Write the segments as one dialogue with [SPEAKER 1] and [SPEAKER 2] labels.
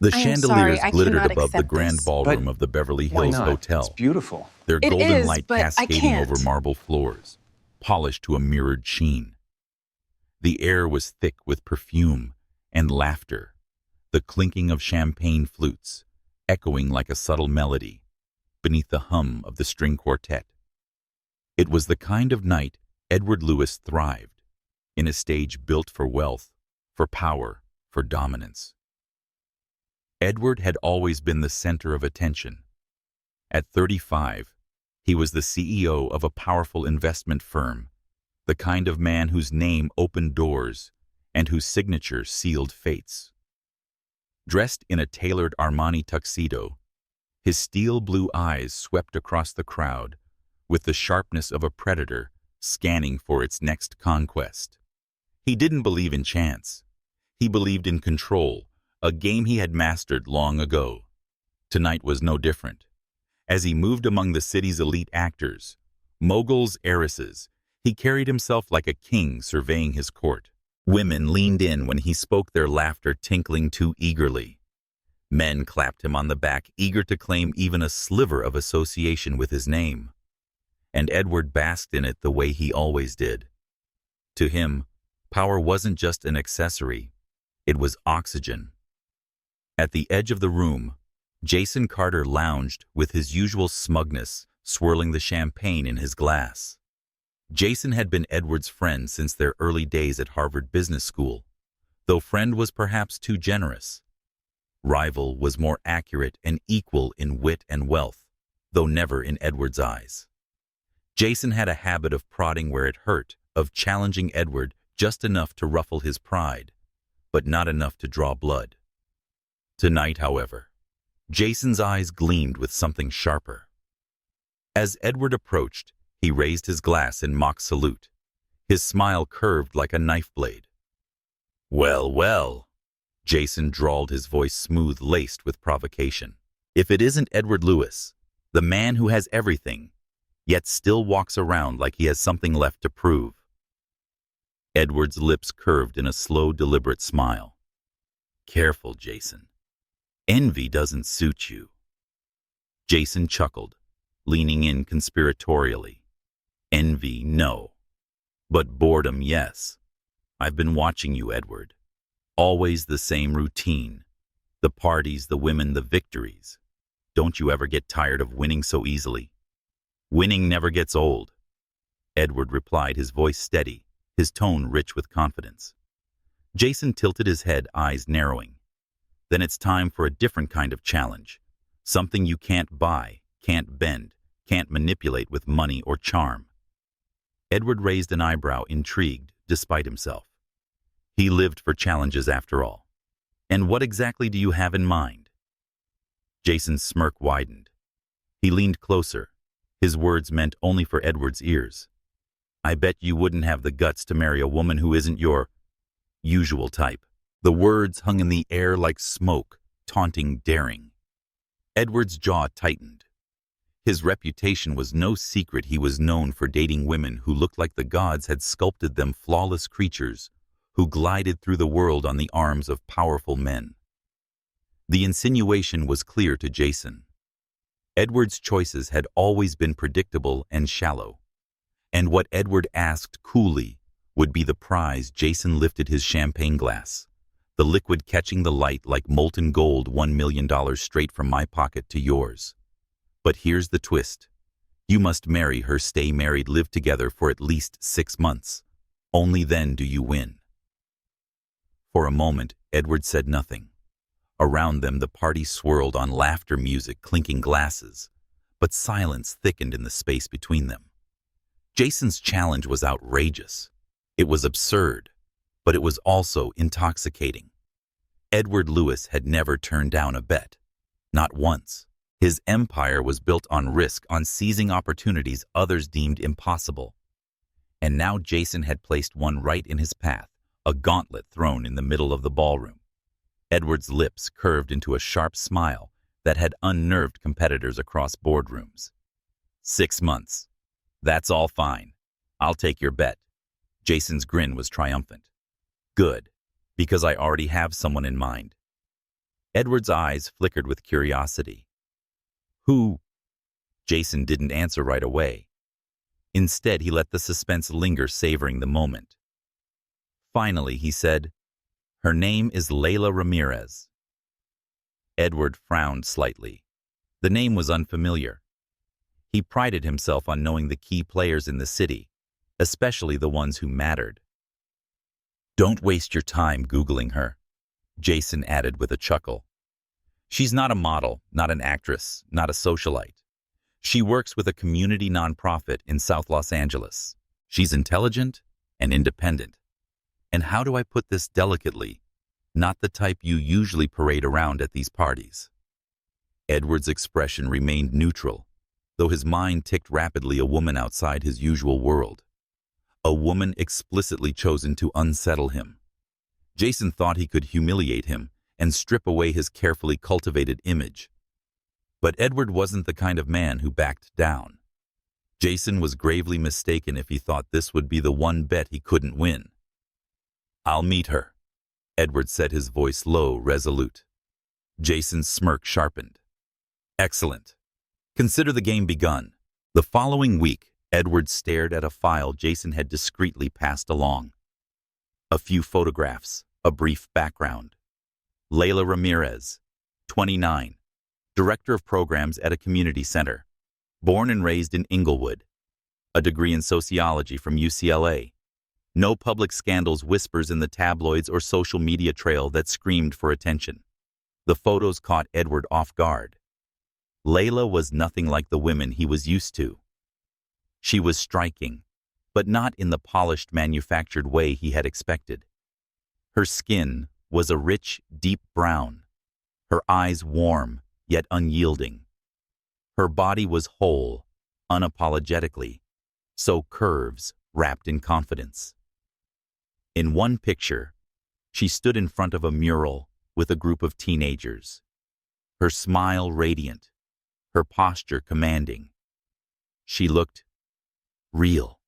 [SPEAKER 1] The
[SPEAKER 2] I am sorry,
[SPEAKER 1] chandeliers
[SPEAKER 2] I
[SPEAKER 1] glittered
[SPEAKER 2] cannot
[SPEAKER 1] above the
[SPEAKER 2] accept
[SPEAKER 1] grand
[SPEAKER 2] this.
[SPEAKER 1] ballroom
[SPEAKER 3] But
[SPEAKER 1] of the Beverly
[SPEAKER 3] why
[SPEAKER 1] Hills
[SPEAKER 3] not? It's
[SPEAKER 1] Hotel,
[SPEAKER 3] beautiful.
[SPEAKER 1] their
[SPEAKER 2] It
[SPEAKER 1] golden
[SPEAKER 2] is,
[SPEAKER 1] light
[SPEAKER 2] but I
[SPEAKER 1] cascading over
[SPEAKER 2] can't.
[SPEAKER 1] marble floors, polished to a mirrored sheen. The air was thick with perfume and laughter, the clinking of champagne flutes, echoing like a subtle melody beneath the hum of the string quartet. It was the kind of night Edward Lewis thrived, in a stage built for wealth, for power, for dominance. Edward had always been the center of attention. At 35, he was the CEO of a powerful investment firm, the kind of man whose name opened doors and whose signature sealed fates. Dressed in a tailored Armani tuxedo, his steel blue eyes swept across the crowd with the sharpness of a predator scanning for its next conquest. He didn't believe in chance. He believed in control, a game he had mastered long ago. Tonight was no different. As he moved among the city's elite actors, moguls, heiresses, he carried himself like a king surveying his court. Women leaned in when he spoke, their laughter tinkling too eagerly. Men clapped him on the back, eager to claim even a sliver of association with his name. And Edward basked in it the way he always did. To him, power wasn't just an accessory, it was oxygen. At the edge of the room, Jason Carter lounged with his usual smugness, swirling the champagne in his glass. Jason had been Edward's friend since their early days at Harvard Business School, though friend was perhaps too generous. Rival was more accurate and equal in wit and wealth, though never in Edward's eyes. Jason had a habit of prodding where it hurt, of challenging Edward just enough to ruffle his pride, but not enough to draw blood. Tonight, however, Jason's eyes gleamed with something sharper. As Edward approached, he raised his glass in mock salute, his smile curved like a knife blade. "Well, well," Jason drawled, his voice smooth-laced with provocation. "If it isn't Edward Lewis, the man who has everything, yet still walks around like he has something left to prove." Edward's lips curved in a slow, deliberate smile. "Careful, Jason. Envy doesn't suit you." Jason chuckled, leaning in conspiratorially. "Envy, no. But boredom, yes. I've been watching you, Edward. Always the same routine. The parties, the women, the victories. Don't you ever get tired of winning so easily?" "Winning never gets old," Edward replied, his voice steady, his tone rich with confidence. Jason tilted his head, eyes narrowing. "Then it's time for a different kind of challenge. Something you can't buy, can't bend, can't manipulate with money or charm." Edward raised an eyebrow, intrigued, despite himself. He lived for challenges after all. "And what exactly do you have in mind?" Jason's smirk widened. He leaned closer, his words meant only for Edward's ears. "I bet you wouldn't have the guts to marry a woman who isn't your usual type." The words hung in the air like smoke, taunting, daring. Edward's jaw tightened. His reputation was no secret. He was known for dating women who looked like the gods had sculpted them, flawless creatures who glided through the world on the arms of powerful men. The insinuation was clear to Jason. Edward's choices had always been predictable and shallow, and what Edward asked coolly would be the prize. Jason lifted his champagne glass, the liquid catching the light like molten gold. $1 million straight from my pocket to yours. But here's the twist. You must marry her, stay married, live together for at least 6 months. Only then do you win." For a moment, Edward said nothing. Around them, the party swirled on, laughter, music, clinking glasses, but silence thickened in the space between them. Jason's challenge was outrageous. It was absurd, but it was also intoxicating. Edward Lewis had never turned down a bet. Not once. His empire was built on risk, on seizing opportunities others deemed impossible. And now Jason had placed one right in his path, a gauntlet thrown in the middle of the ballroom. Edward's lips curved into a sharp smile that had unnerved competitors across boardrooms. 6 months. That's all fine. I'll take your bet. Jason's grin was triumphant. Good, because I already have someone in mind. Edward's eyes flickered with curiosity. Who? Jason didn't answer right away. Instead, he let the suspense linger, savoring the moment. Finally, he said, "Her name is Layla Ramirez." Edward frowned slightly. The name was unfamiliar. He prided himself on knowing the key players in the city, especially the ones who mattered. "Don't waste your time Googling her," Jason added with a chuckle. "She's not a model, not an actress, not a socialite. She works with a community nonprofit in South Los Angeles. She's intelligent and independent. And how do I put this delicately? Not the type you usually parade around at these parties." Edward's expression remained neutral, though his mind ticked rapidly. A woman outside his usual world. A woman explicitly chosen to unsettle him. Jason thought he could humiliate him and strip away his carefully cultivated image. But Edward wasn't the kind of man who backed down. Jason was gravely mistaken if he thought this would be the one bet he couldn't win. "I'll meet her," Edward said, his voice low, resolute. Jason's smirk sharpened. "Excellent. Consider the game begun." The following week, Edward stared at a file Jason had discreetly passed along. A few photographs, a brief background. Layla Ramirez, 29, Director of Programs at a community center. Born and raised in Inglewood. A degree in sociology from UCLA. No public scandals, whispers in the tabloids, or social media trail that screamed for attention. The photos caught Edward off guard. Layla was nothing like the women he was used to. She was striking, but not in the polished, manufactured way he had expected. Her skin was a rich, deep brown. Her eyes warm, yet unyielding. Her body was whole, unapologetically, so curves wrapped in confidence. In one picture, she stood in front of a mural with a group of teenagers. Her smile radiant, her posture commanding. She looked real.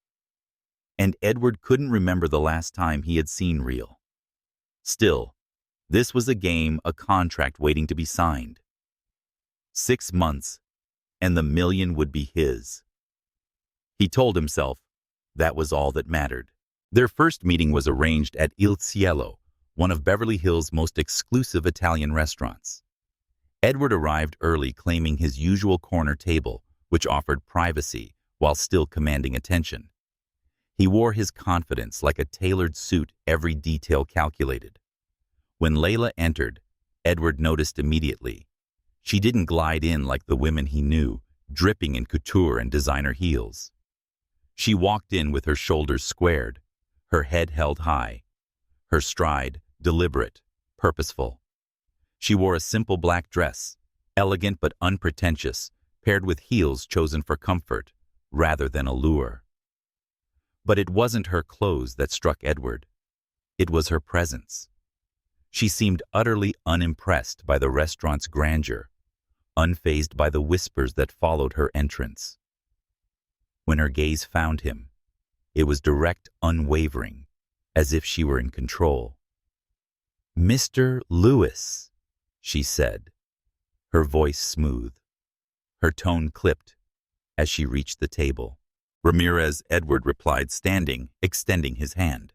[SPEAKER 1] And Edward couldn't remember the last time he had seen real. Still, this was a game, a contract waiting to be signed. 6 months, and the $1 million would be his. He told himself that was all that mattered. Their first meeting was arranged at Il Cielo, one of Beverly Hills' most exclusive Italian restaurants. Edward arrived early, claiming his usual corner table, which offered privacy while still commanding attention. He wore his confidence like a tailored suit, every detail calculated. When Layla entered, Edward noticed immediately. She didn't glide in like the women he knew, dripping in couture and designer heels. She walked in with her shoulders squared, her head held high, her stride deliberate, purposeful. She wore a simple black dress, elegant but unpretentious, paired with heels chosen for comfort rather than allure. But it wasn't her clothes that struck Edward. It was her presence. She seemed utterly unimpressed by the restaurant's grandeur, unfazed by the whispers that followed her entrance. When her gaze found him, it was direct, unwavering, as if she were in control. "Mr. Lewis," she said, her voice smooth, her tone clipped as she reached the table. "Ramirez," Edward replied, standing, extending his hand.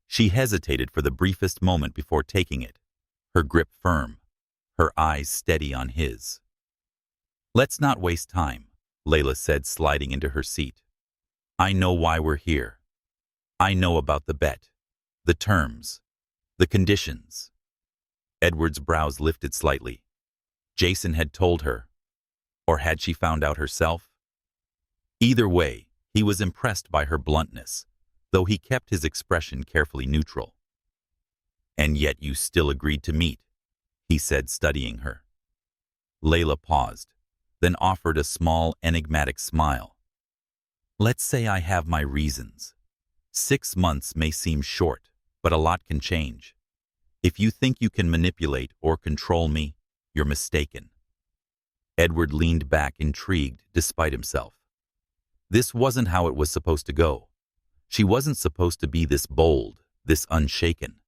[SPEAKER 1] She hesitated for the briefest moment before taking it, her grip firm, her eyes steady on his. "Let's not waste time," Layla said, sliding into her seat. "I know why we're here. I know about the bet, the terms, the conditions." Edward's brows lifted slightly. Jason had told her, or had she found out herself? Either way, he was impressed by her bluntness, though he kept his expression carefully neutral. "And yet you still agreed to meet," he said, studying her. Layla paused, then offered a small, enigmatic smile. "Let's say I have my reasons. 6 months may seem short, but a lot can change. If you think you can manipulate or control me, you're mistaken." Edward leaned back, intrigued despite himself. This wasn't how it was supposed to go. She wasn't supposed to be this bold, this unshaken.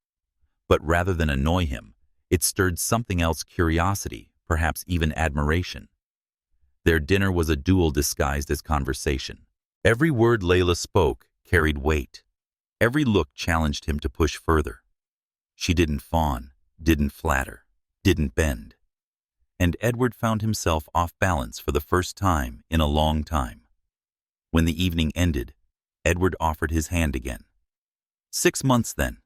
[SPEAKER 1] But rather than annoy him, It stirred something else: curiosity, perhaps even admiration. Their dinner was a duel disguised as conversation. Every word Layla spoke carried weight. Every look challenged him to push further. She didn't fawn, didn't flatter, didn't bend. And Edward found himself off balance for the first time in a long time. When the evening ended, Edward offered his hand again. 6 months then.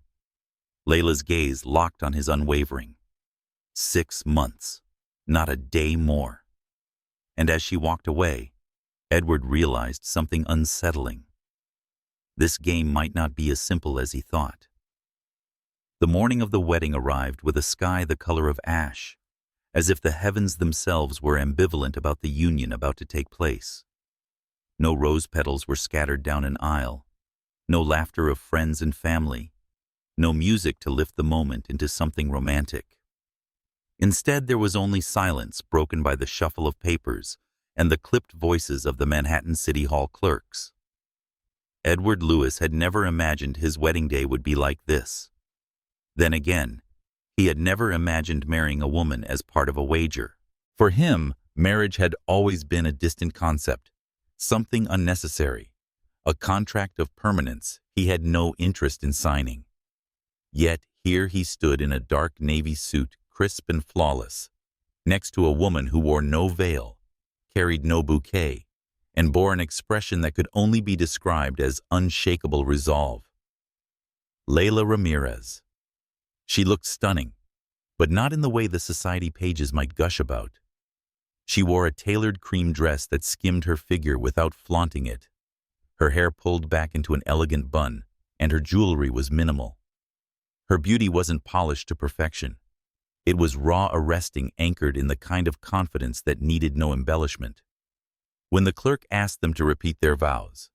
[SPEAKER 1] Layla's gaze locked on his unwavering. 6 months, not a day more. And as she walked away, Edward realized something unsettling. This game might not be as simple as he thought. The morning of the wedding arrived with a sky the color of ash, as if the heavens themselves were ambivalent about the union about to take place. No rose petals were scattered down an aisle, no laughter of friends and family, no music to lift the moment into something romantic. Instead, there was only silence broken by the shuffle of papers and the clipped voices of the Manhattan City Hall clerks. Edward Lewis had never imagined his wedding day would be like this. Then again, he had never imagined marrying a woman as part of a wager. For him, marriage had always been a distant concept, something unnecessary, a contract of permanence he had no interest in signing. Yet here he stood in a dark navy suit, crisp and flawless, next to a woman who wore no veil, carried no bouquet, and bore an expression that could only be described as unshakable resolve. Layla Ramirez. She looked stunning, but not in the way the society pages might gush about. She wore a tailored cream dress that skimmed her figure without flaunting it. Her hair pulled back into an elegant bun, and her jewelry was minimal. Her beauty wasn't polished to perfection. It was raw, arresting, anchored in the kind of confidence that needed no embellishment. When the clerk asked them to repeat their vows,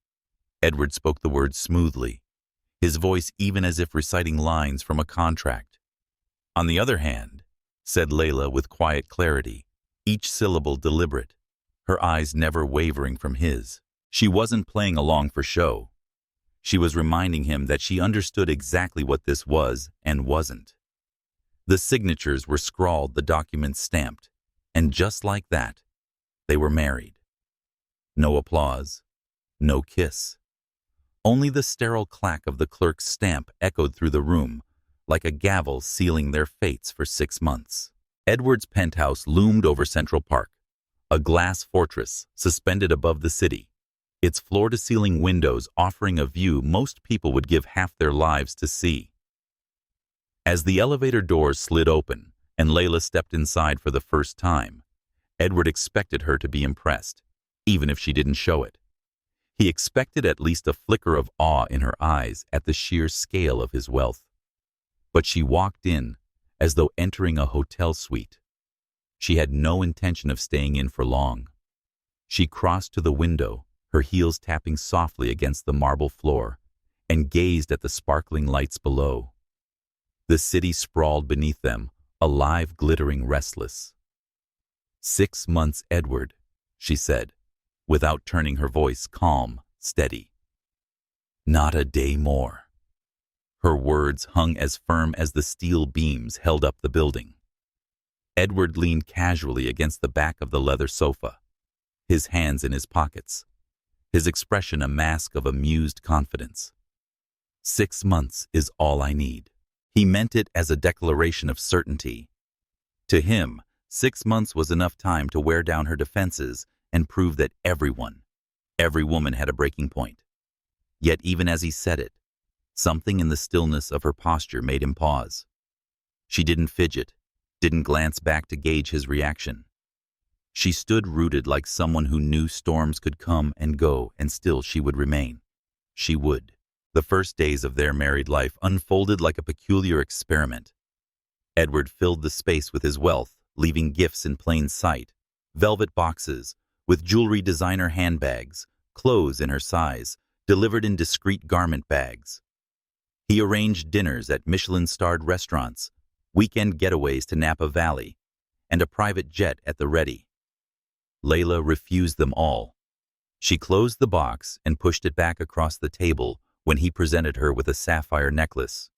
[SPEAKER 1] Edward spoke the words smoothly, his voice even as if reciting lines from a contract. "On the other hand," said Layla with quiet clarity, each syllable deliberate, her eyes never wavering from his. She wasn't playing along for show. She was reminding him that she understood exactly what this was and wasn't. The signatures were scrawled, the documents stamped, and just like that, they were married. No applause, no kiss. Only the sterile clack of the clerk's stamp echoed through the room, like a gavel sealing their fates for 6 months. Edward's penthouse loomed over Central Park, a glass fortress suspended above the city, its floor-to-ceiling windows offering a view most people would give half their lives to see. As the elevator doors slid open and Layla stepped inside for the first time, Edward expected her to be impressed, even if she didn't show it. He expected at least a flicker of awe in her eyes at the sheer scale of his wealth. But she walked in as though entering a hotel suite. She had no intention of staying in for long. She crossed to the window, her heels tapping softly against the marble floor, and gazed at the sparkling lights below. The city sprawled beneath them, alive, glittering, restless. 6 months, Edward, she said, without turning her voice, calm, steady. Not a day more. Her words hung as firm as the steel beams held up the building. Edward leaned casually against the back of the leather sofa, his hands in his pockets, his expression a mask of amused confidence. 6 months is all I need. He meant it as a declaration of certainty. To him, 6 months was enough time to wear down her defenses and prove that every woman had a breaking point. Yet even as he said it, something in the stillness of her posture made him pause. She didn't fidget, didn't glance back to gauge his reaction. She stood rooted like someone who knew storms could come and go and still she would remain. She would. The first days of their married life unfolded like a peculiar experiment. Edward filled the space with his wealth, leaving gifts in plain sight, velvet boxes, with jewelry, designer handbags, clothes in her size, delivered in discreet garment bags. He arranged dinners at Michelin-starred restaurants, weekend getaways to Napa Valley, and a private jet at the ready. Layla refused them all. She closed the box and pushed it back across the table when he presented her with a sapphire necklace.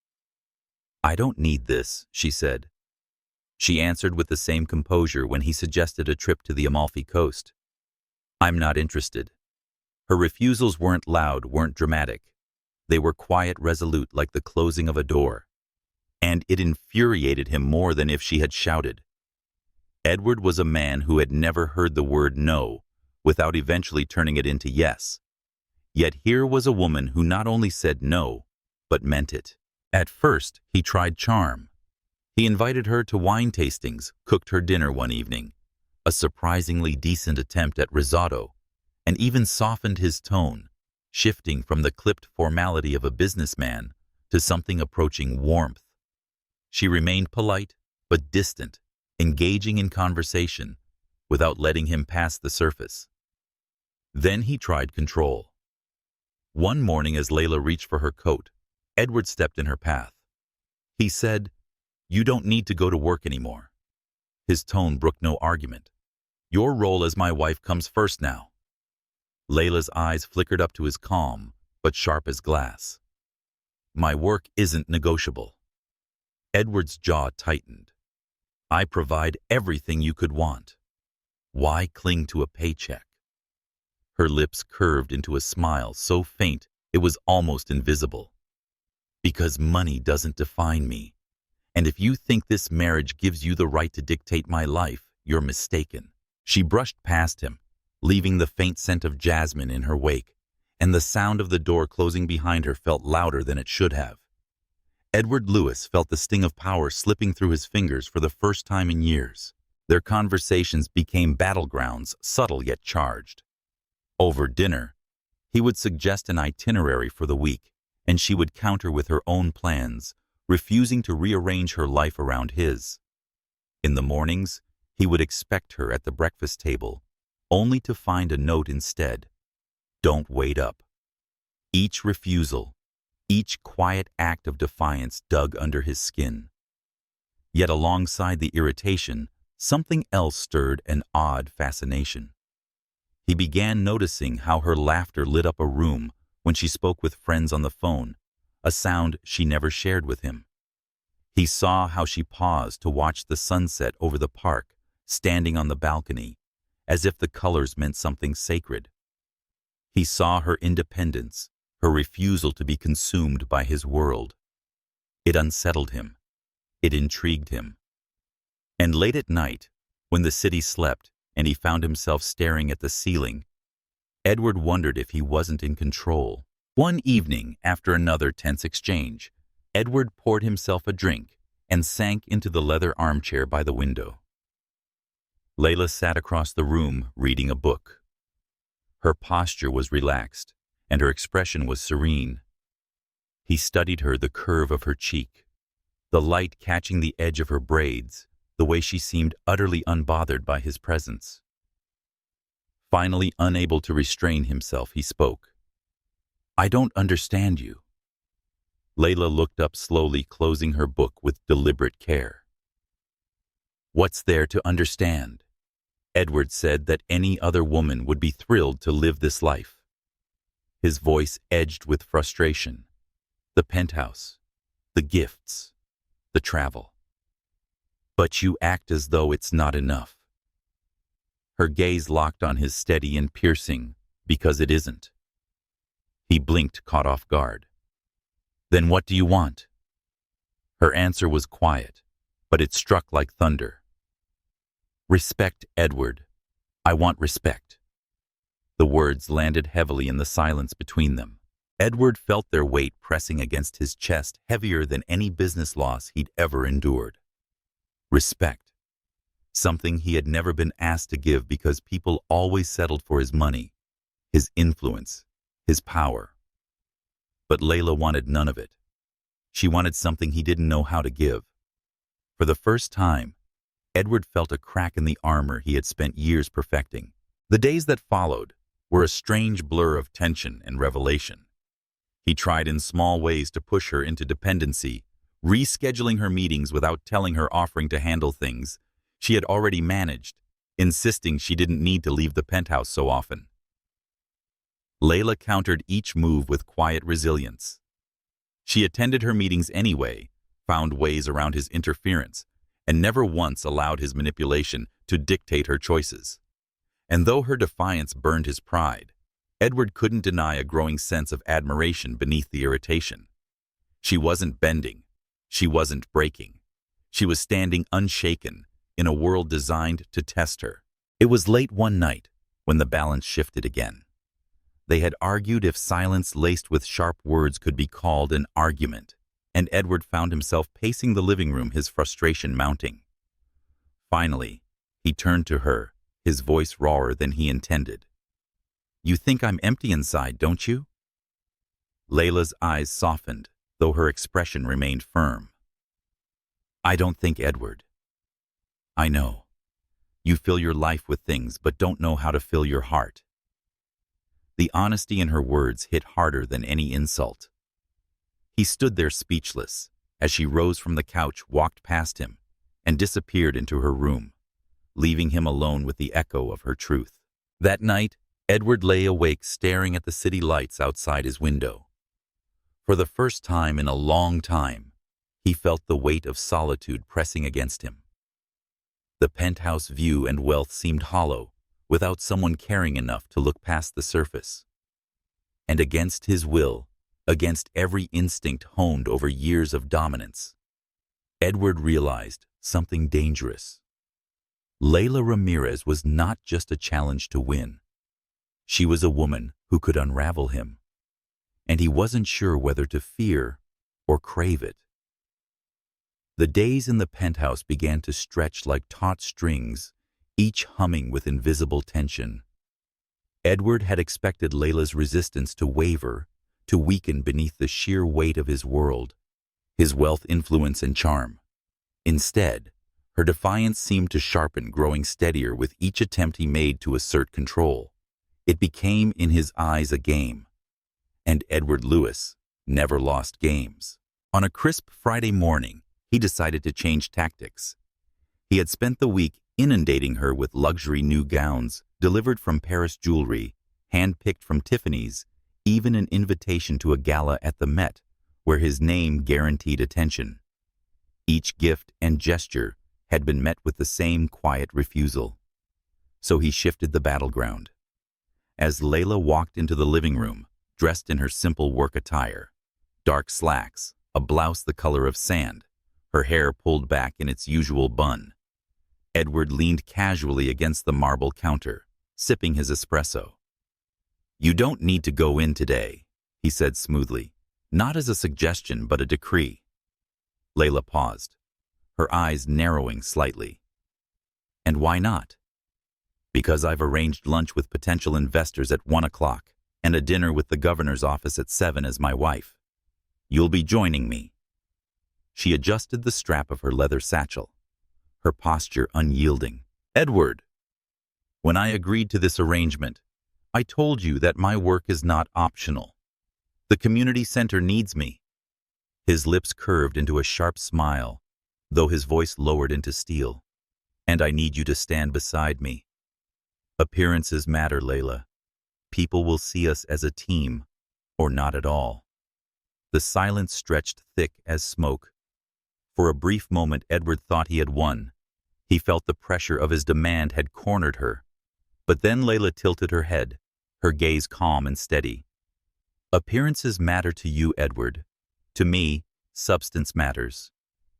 [SPEAKER 1] "I don't need this," she said. She answered with the same composure when he suggested a trip to the Amalfi Coast. "I'm not interested." Her refusals weren't loud, weren't dramatic. They were quiet, resolute, like the closing of a door. And it infuriated him more than if she had shouted. Edward was a man who had never heard the word no without eventually turning it into yes. Yet here was a woman who not only said no, but meant it. At first, he tried charm. He invited her to wine tastings, cooked her dinner one evening, a surprisingly decent attempt at risotto, and even softened his tone, shifting from the clipped formality of a businessman to something approaching warmth. She remained polite, but distant, engaging in conversation, without letting him pass the surface. Then he tried control. One morning as Layla reached for her coat, Edward stepped in her path. He said, "You don't need to go to work anymore." His tone brooked no argument. "Your role as my wife comes first now." Layla's eyes flickered up to his calm, but sharp as glass. "My work isn't negotiable." Edward's jaw tightened. "I provide everything you could want. Why cling to a paycheck?" Her lips curved into a smile so faint it was almost invisible. "Because money doesn't define me. And if you think this marriage gives you the right to dictate my life, you're mistaken." She brushed past him, leaving the faint scent of jasmine in her wake, and the sound of the door closing behind her felt louder than it should have. Edward Lewis felt the sting of power slipping through his fingers for the first time in years. Their conversations became battlegrounds, subtle yet charged. Over dinner, he would suggest an itinerary for the week, and she would counter with her own plans, refusing to rearrange her life around his. In the mornings, he would expect her at the breakfast table, only to find a note instead. "Don't wait up." Each refusal, each quiet act of defiance dug under his skin. Yet alongside the irritation, something else stirred an odd fascination. He began noticing how her laughter lit up a room when she spoke with friends on the phone, a sound she never shared with him. He saw how she paused to watch the sunset over the park, standing on the balcony, as if the colors meant something sacred. He saw her independence, her refusal to be consumed by his world. It unsettled him. It intrigued him. And late at night, when the city slept and he found himself staring at the ceiling, Edward wondered if he wasn't in control. One evening, after another tense exchange, Edward poured himself a drink and sank into the leather armchair by the window. Layla sat across the room, reading a book. Her posture was relaxed, and her expression was serene. He studied her, the curve of her cheek, the light catching the edge of her braids, the way she seemed utterly unbothered by his presence. Finally, unable to restrain himself, he spoke. "I don't understand you." Layla looked up slowly, closing her book with deliberate care. "What's there to understand?" Edward said that any other woman would be thrilled to live this life. His voice edged with frustration. "The penthouse, the gifts, the travel. But you act as though it's not enough." Her gaze locked on his, steady and piercing, "Because it isn't." He blinked, caught off guard. "Then what do you want?" Her answer was quiet, but it struck like thunder. "Respect, Edward. I want respect." The words landed heavily in the silence between them. Edward felt their weight pressing against his chest, heavier than any business loss he'd ever endured. Respect. Something he had never been asked to give because people always settled for his money, his influence, his power. But Layla wanted none of it. She wanted something he didn't know how to give. For the first time, Edward felt a crack in the armor he had spent years perfecting. The days that followed were a strange blur of tension and revelation. He tried in small ways to push her into dependency, rescheduling her meetings without telling her, offering to handle things she had already managed, insisting she didn't need to leave the penthouse so often. Layla countered each move with quiet resilience. She attended her meetings anyway, found ways around his interference, and never once allowed his manipulation to dictate her choices. And though her defiance burned his pride, Edward couldn't deny a growing sense of admiration beneath the irritation. She wasn't bending. She wasn't breaking. She was standing unshaken in a world designed to test her. It was late one night when the balance shifted again. They had argued if silence laced with sharp words could be called an argument, and Edward found himself pacing the living room, his frustration mounting. Finally, he turned to her, his voice rawer than he intended. "You think I'm empty inside, don't you?" Layla's eyes softened, though her expression remained firm. "I don't think, Edward. I know. You fill your life with things but don't know how to fill your heart." The honesty in her words hit harder than any insult. He stood there speechless as she rose from the couch, walked past him, and disappeared into her room, leaving him alone with the echo of her truth. That night, Edward lay awake staring at the city lights outside his window. For the first time in a long time, he felt the weight of solitude pressing against him. The penthouse view and wealth seemed hollow, without someone caring enough to look past the surface. And against his will, against every instinct honed over years of dominance, Edward realized something dangerous. Layla Ramirez was not just a challenge to win. She was a woman who could unravel him, and he wasn't sure whether to fear or crave it. The days in the penthouse began to stretch like taut strings, each humming with invisible tension. Edward had expected Layla's resistance to waver, to weaken beneath the sheer weight of his world, his wealth, influence, and charm. Instead, her defiance seemed to sharpen, growing steadier with each attempt he made to assert control. It became in his eyes a game, and Edward Lewis never lost games. On a crisp Friday morning, he decided to change tactics. He had spent the week inundating her with luxury new gowns, delivered from Paris jewelry, hand-picked from Tiffany's, even an invitation to a gala at the Met, where his name guaranteed attention. Each gift and gesture had been met with the same quiet refusal. So he shifted the battleground. As Layla walked into the living room, dressed in her simple work attire, dark slacks, a blouse the color of sand, her hair pulled back in its usual bun, Edward leaned casually against the marble counter, sipping his espresso. "You don't need to go in today," he said smoothly, not as a suggestion but a decree. Layla paused, her eyes narrowing slightly. "And why not?" "Because I've arranged lunch with potential investors at 1 o'clock and a dinner with the governor's office at 7 as my wife. You'll be joining me." She adjusted the strap of her leather satchel, her posture unyielding. "Edward, when I agreed to this arrangement, I told you that my work is not optional. The community center needs me." His lips curved into a sharp smile, though his voice lowered into steel. "And I need you to stand beside me. Appearances matter, Layla. People will see us as a team, or not at all." The silence stretched thick as smoke. For a brief moment, Edward thought he had won. He felt the pressure of his demand had cornered her. But then Layla tilted her head, her gaze calm and steady. "Appearances matter to you, Edward. To me, substance matters.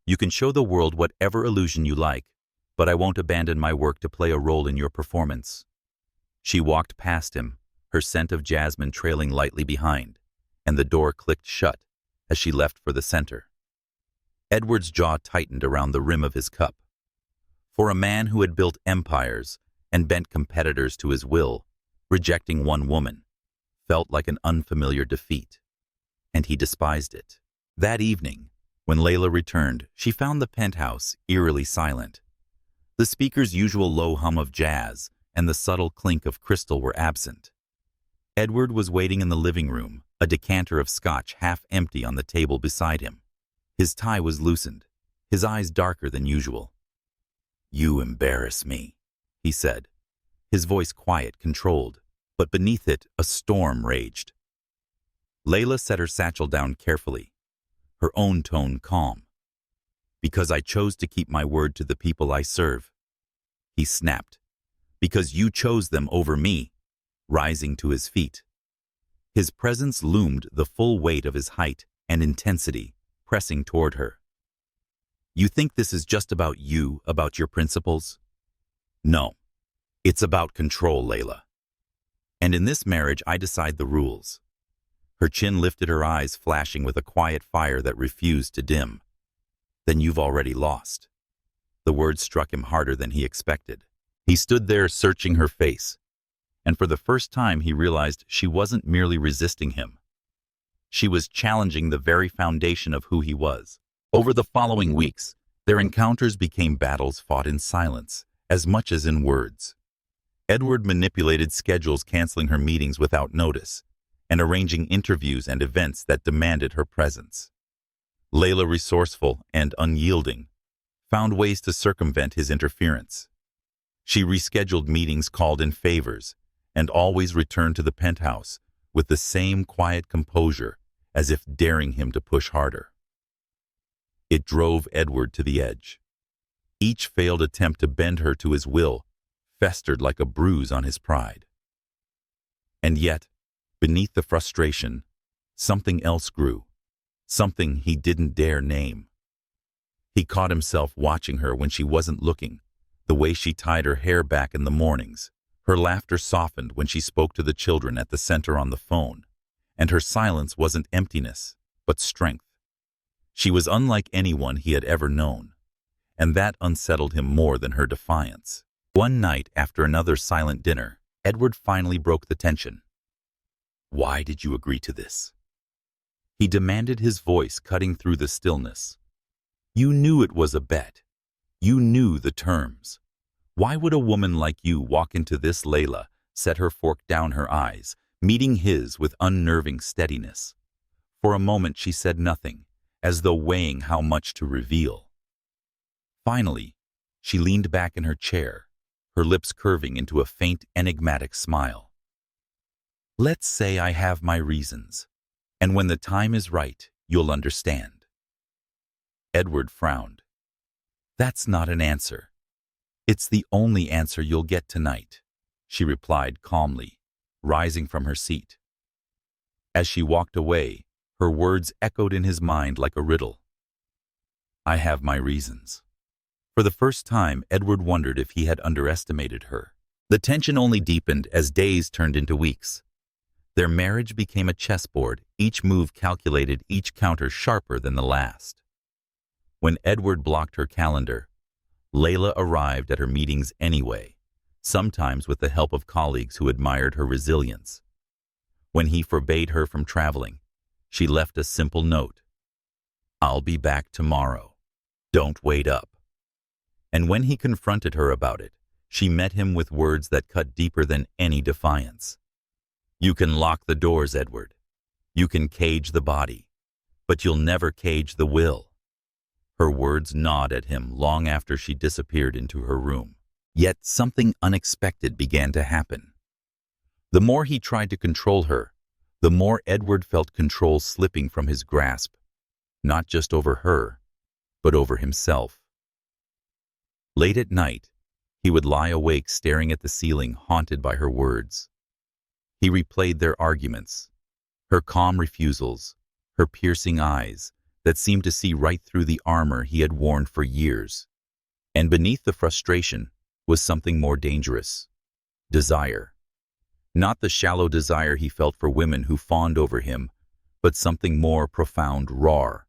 [SPEAKER 1] You can show the world whatever illusion you like, but I won't abandon my work to play a role in your performance." She walked past him, her scent of jasmine trailing lightly behind, and the door clicked shut as she left for the center. Edward's jaw tightened around the rim of his cup. For a man who had built empires and bent competitors to his will, rejecting one woman felt like an unfamiliar defeat, and he despised it. That evening, when Layla returned, she found the penthouse eerily silent. The speaker's usual low hum of jazz and the subtle clink of crystal were absent. Edward was waiting in the living room, a decanter of scotch half empty on the table beside him. His tie was loosened, his eyes darker than usual. "You embarrass me," he said, his voice quiet, controlled, but beneath it a storm raged. Layla set her satchel down carefully, her own tone calm. Because I chose to keep my word to the people I serve. He snapped. Because you chose them over me, rising to his feet. His presence loomed the full weight of his height and intensity, pressing toward her. You think this is just about you, about your principles? No. It's about control, Layla. And in this marriage, I decide the rules. Her chin lifted, her eyes flashing with a quiet fire that refused to dim. Then you've already lost. The words struck him harder than he expected. He stood there searching her face, and for the first time he realized she wasn't merely resisting him. She was challenging the very foundation of who he was. Over the following weeks, their encounters became battles fought in silence, as much as in words. Edward manipulated schedules, canceling her meetings without notice, and arranging interviews and events that demanded her presence. Layla, resourceful and unyielding, found ways to circumvent his interference. She rescheduled meetings, called in favors, and always returned to the penthouse with the same quiet composure, as if daring him to push harder. It drove Edward to the edge. Each failed attempt to bend her to his will festered like a bruise on his pride. And yet, beneath the frustration, something else grew, something he didn't dare name. He caught himself watching her when she wasn't looking, the way she tied her hair back in the mornings. Her laughter softened when she spoke to the children at the center on the phone, and her silence wasn't emptiness, but strength. She was unlike anyone he had ever known, and that unsettled him more than her defiance. One night, after another silent dinner, Edward finally broke the tension. Why did you agree to this? He demanded, his voice cutting through the stillness. You knew it was a bet. You knew the terms. Why would a woman like you walk into this? Layla set her fork down, her eyes meeting his with unnerving steadiness. For a moment she said nothing, as though weighing how much to reveal. Finally, she leaned back in her chair, her lips curving into a faint, enigmatic smile. Let's say I have my reasons, and when the time is right, you'll understand. Edward frowned. That's not an answer. It's the only answer you'll get tonight, she replied calmly, rising from her seat. As she walked away, her words echoed in his mind like a riddle. I have my reasons. For the first time, Edward wondered if he had underestimated her. The tension only deepened as days turned into weeks. Their marriage became a chessboard, each move calculated, each counter sharper than the last. When Edward blocked her calendar, Layla arrived at her meetings anyway, sometimes with the help of colleagues who admired her resilience. When he forbade her from traveling, she left a simple note. I'll be back tomorrow. Don't wait up. And when he confronted her about it, she met him with words that cut deeper than any defiance. You can lock the doors, Edward. You can cage the body, but you'll never cage the will. Her words gnawed at him long after she disappeared into her room. Yet something unexpected began to happen. The more he tried to control her, the more Edward felt control slipping from his grasp, not just over her, but over himself. Late at night, he would lie awake staring at the ceiling, haunted by her words. He replayed their arguments, her calm refusals, her piercing eyes that seemed to see right through the armor he had worn for years. And beneath the frustration was something more dangerous: desire. Not the shallow desire he felt for women who fawned over him, but something more profound, raw.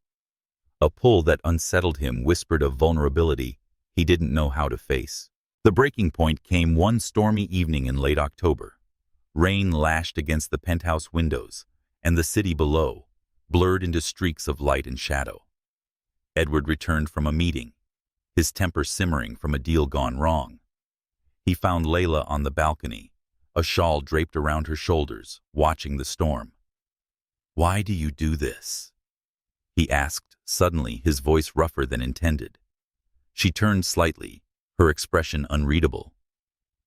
[SPEAKER 1] A pull that unsettled him, whispered of vulnerability he didn't know how to face. The breaking point came one stormy evening in late October. Rain lashed against the penthouse windows, and the city below blurred into streaks of light and shadow. Edward returned from a meeting, his temper simmering from a deal gone wrong. He found Layla on the balcony, a shawl draped around her shoulders, watching the storm. Why do you do this? He asked, suddenly, his voice rougher than intended. She turned slightly, her expression unreadable.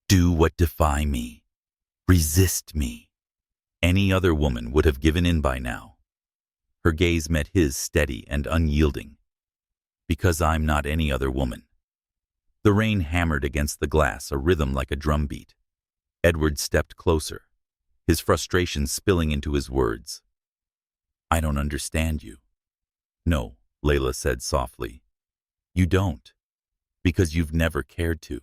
[SPEAKER 1] Do what defy me. Resist me. Any other woman would have given in by now. Her gaze met his, steady and unyielding. Because I'm not any other woman. The rain hammered against the glass, a rhythm like a drumbeat. Edward stepped closer, his frustration spilling into his words. I don't understand you. No, Layla said softly. You don't, because you've never cared to.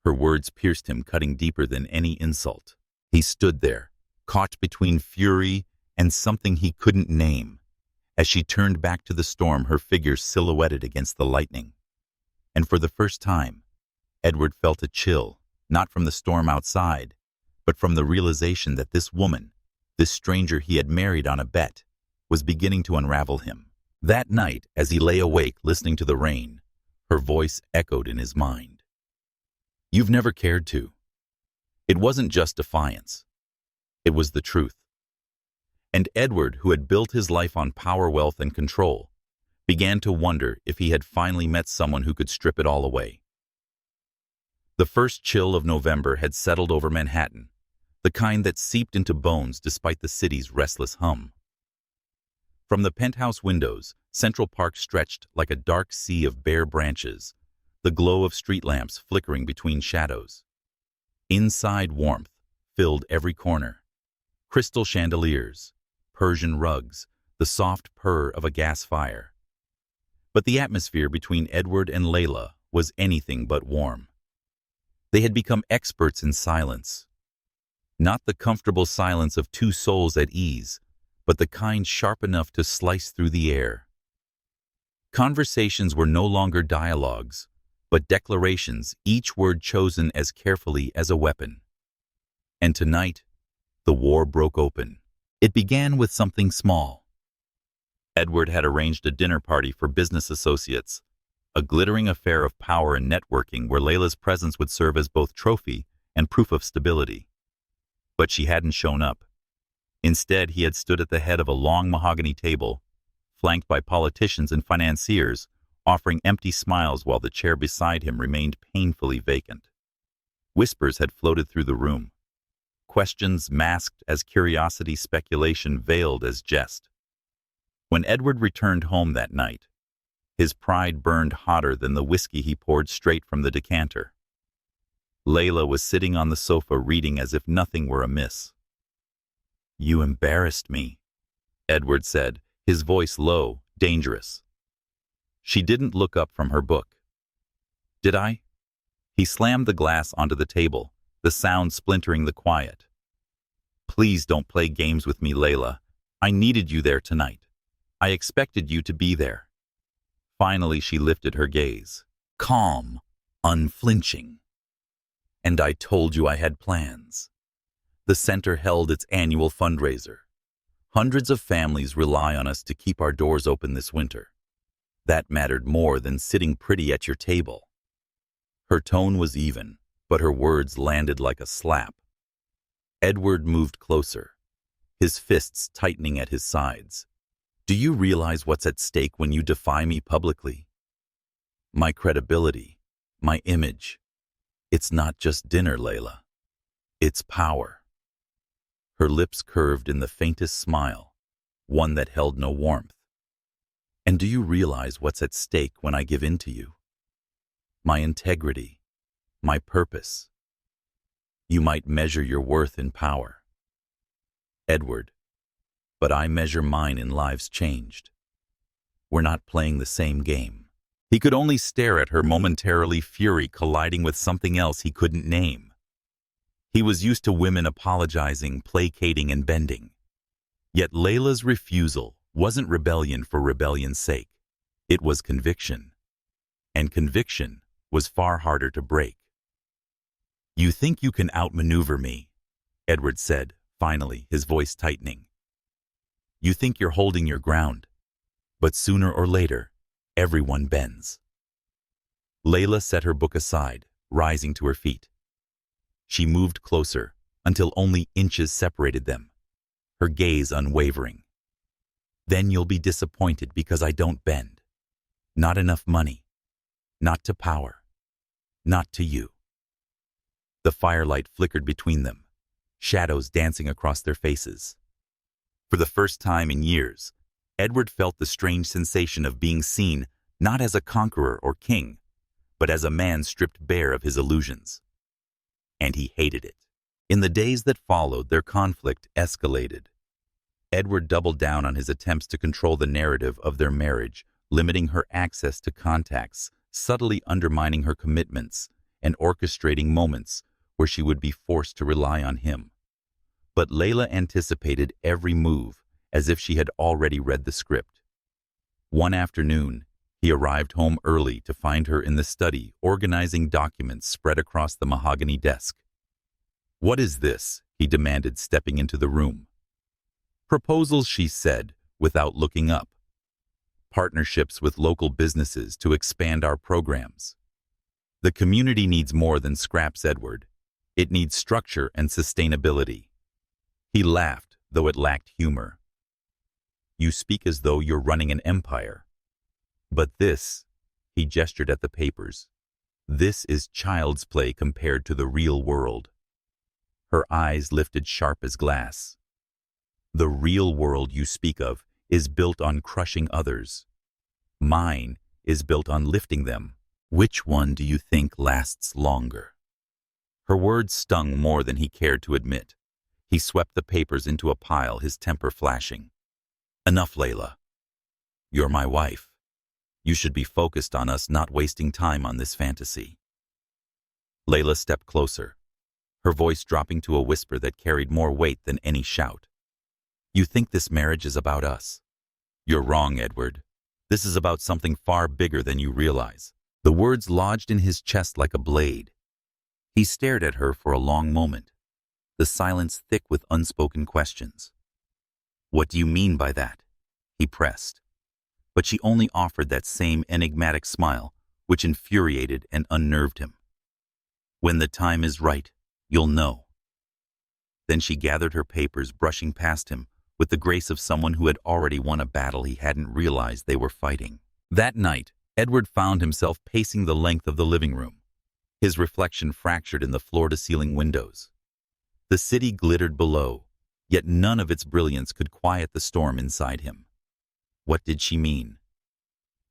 [SPEAKER 1] Her words pierced him, cutting deeper than any insult. He stood there, caught between fury and something he couldn't name. As she turned back to the storm, her figure silhouetted against the lightning. And for the first time, Edward felt a chill, not from the storm outside, but from the realization that this woman, this stranger he had married on a bet, was beginning to unravel him. That night, as he lay awake listening to the rain, her voice echoed in his mind. You've never cared to. It wasn't just defiance. It was the truth. And Edward, who had built his life on power, wealth, and control, began to wonder if he had finally met someone who could strip it all away. The first chill of November had settled over Manhattan, the kind that seeped into bones despite the city's restless hum. From the penthouse windows, Central Park stretched like a dark sea of bare branches, the glow of street lamps flickering between shadows. Inside, warmth filled every corner. Crystal chandeliers, Persian rugs, the soft purr of a gas fire. But the atmosphere between Edward and Layla was anything but warm. They had become experts in silence. Not the comfortable silence of two souls at ease, but the kind sharp enough to slice through the air. Conversations were no longer dialogues, but declarations, each word chosen as carefully as a weapon. And tonight, the war broke open. It began with something small. Edward had arranged a dinner party for business associates, a glittering affair of power and networking where Layla's presence would serve as both trophy and proof of stability. But she hadn't shown up. Instead, he had stood at the head of a long mahogany table, flanked by politicians and financiers, offering empty smiles while the chair beside him remained painfully vacant. Whispers had floated through the room. Questions masked as curiosity, speculation veiled as jest. When Edward returned home that night, his pride burned hotter than the whiskey he poured straight from the decanter. Layla was sitting on the sofa reading as if nothing were amiss. You embarrassed me, Edward said, his voice low, dangerous. She didn't look up from her book. Did I? He slammed the glass onto the table, the sound splintering the quiet. Please don't play games with me, Layla. I needed you there tonight. I expected you to be there. Finally, she lifted her gaze, calm, unflinching. And I told you I had plans. The center held its annual fundraiser. Hundreds of families rely on us to keep our doors open this winter. That mattered more than sitting pretty at your table. Her tone was even, but her words landed like a slap. Edward moved closer, his fists tightening at his sides. Do you realize what's at stake when you defy me publicly? My credibility, my image. It's not just dinner, Layla. It's power. Her lips curved in the faintest smile, one that held no warmth. And do you realize what's at stake when I give in to you? My integrity, my purpose. You might measure your worth in power, Edward, but I measure mine in lives changed. We're not playing the same game. He could only stare at her momentarily, fury colliding with something else he couldn't name. He was used to women apologizing, placating, and bending. Yet Layla's refusal wasn't rebellion for rebellion's sake. It was conviction. And conviction was far harder to break. You think you can outmaneuver me, Edward said, finally, his voice tightening. You think you're holding your ground, but sooner or later, everyone bends. Layla set her book aside, rising to her feet. She moved closer until only inches separated them, her gaze unwavering. Then you'll be disappointed because I don't bend. Not enough money. Not to power. Not to you. The firelight flickered between them, shadows dancing across their faces. For the first time in years, Edward felt the strange sensation of being seen not as a conqueror or king, but as a man stripped bare of his illusions. And he hated it. In the days that followed, their conflict escalated. Edward doubled down on his attempts to control the narrative of their marriage, limiting her access to contacts, subtly undermining her commitments, and orchestrating moments where she would be forced to rely on him. But Layla anticipated every move as if she had already read the script. One afternoon, he arrived home early to find her in the study, organizing documents spread across the mahogany desk. "What is this?" he demanded, stepping into the room. "Proposals," she said, without looking up. "Partnerships with local businesses to expand our programs. The community needs more than scraps, Edward. It needs structure and sustainability." He laughed, though it lacked humor. "You speak as though you're running an empire. But this," he gestured at the papers, "this is child's play compared to the real world." Her eyes lifted sharp as glass. "The real world you speak of is built on crushing others. Mine is built on lifting them. Which one do you think lasts longer?" Her words stung more than he cared to admit. He swept the papers into a pile, his temper flashing. "Enough, Layla. You're my wife. You should be focused on us, not wasting time on this fantasy." Layla stepped closer, her voice dropping to a whisper that carried more weight than any shout. "You think this marriage is about us? You're wrong, Edward. This is about something far bigger than you realize." The words lodged in his chest like a blade. He stared at her for a long moment, the silence thick with unspoken questions. "What do you mean by that?" he pressed. But she only offered that same enigmatic smile, which infuriated and unnerved him. "When the time is right, you'll know." Then she gathered her papers, brushing past him with the grace of someone who had already won a battle he hadn't realized they were fighting. That night, Edward found himself pacing the length of the living room, his reflection fractured in the floor-to-ceiling windows. The city glittered below, yet none of its brilliance could quiet the storm inside him. What did she mean?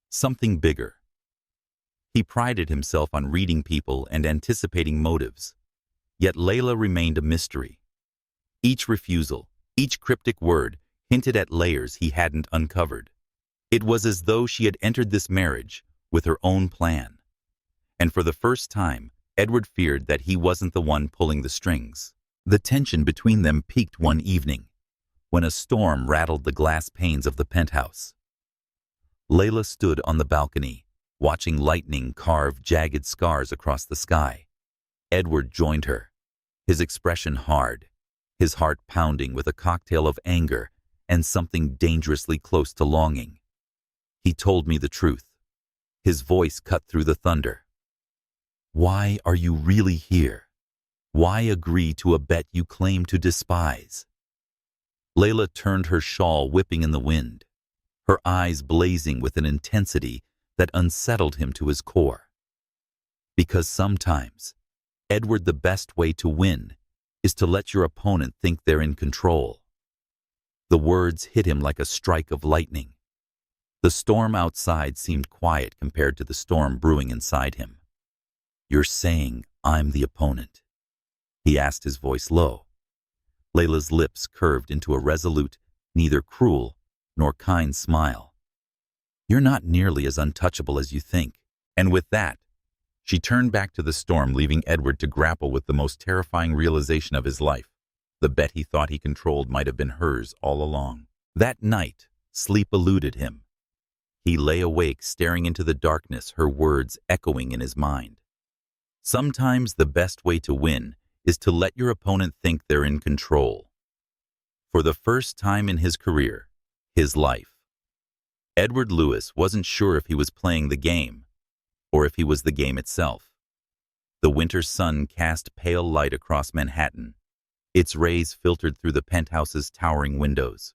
[SPEAKER 1] Something bigger. He prided himself on reading people and anticipating motives, yet Layla remained a mystery. Each refusal, each cryptic word hinted at layers he hadn't uncovered. It was as though she had entered this marriage with her own plan. And for the first time, Edward feared that he wasn't the one pulling the strings. The tension between them peaked one evening, when a storm rattled the glass panes of the penthouse. Layla stood on the balcony, watching lightning carve jagged scars across the sky. Edward joined her, his expression hard, his heart pounding with a cocktail of anger and something dangerously close to longing. He told me the truth. His voice cut through the thunder. "Why are you really here? Why agree to a bet you claim to despise?" Layla turned, her shawl whipping in the wind, her eyes blazing with an intensity that unsettled him to his core. Because sometimes, Edward, the best way to win is to let your opponent think they're in control. The words hit him like a strike of lightning. The storm outside seemed quiet compared to the storm brewing inside him. "You're saying I'm the opponent?" he asked, his voice low. Layla's lips curved into a resolute, neither cruel nor kind smile. "You're not nearly as untouchable as you think." And with that, she turned back to the storm, leaving Edward to grapple with the most terrifying realization of his life. The bet he thought he controlled might have been hers all along. That night, sleep eluded him. He lay awake, staring into the darkness, her words echoing in his mind. Sometimes the best way to win is to let your opponent think they're in control. For the first time in his career, his life, Edward Lewis wasn't sure if he was playing the game or if he was the game itself. The winter sun cast pale light across Manhattan. Its rays filtered through the penthouse's towering windows.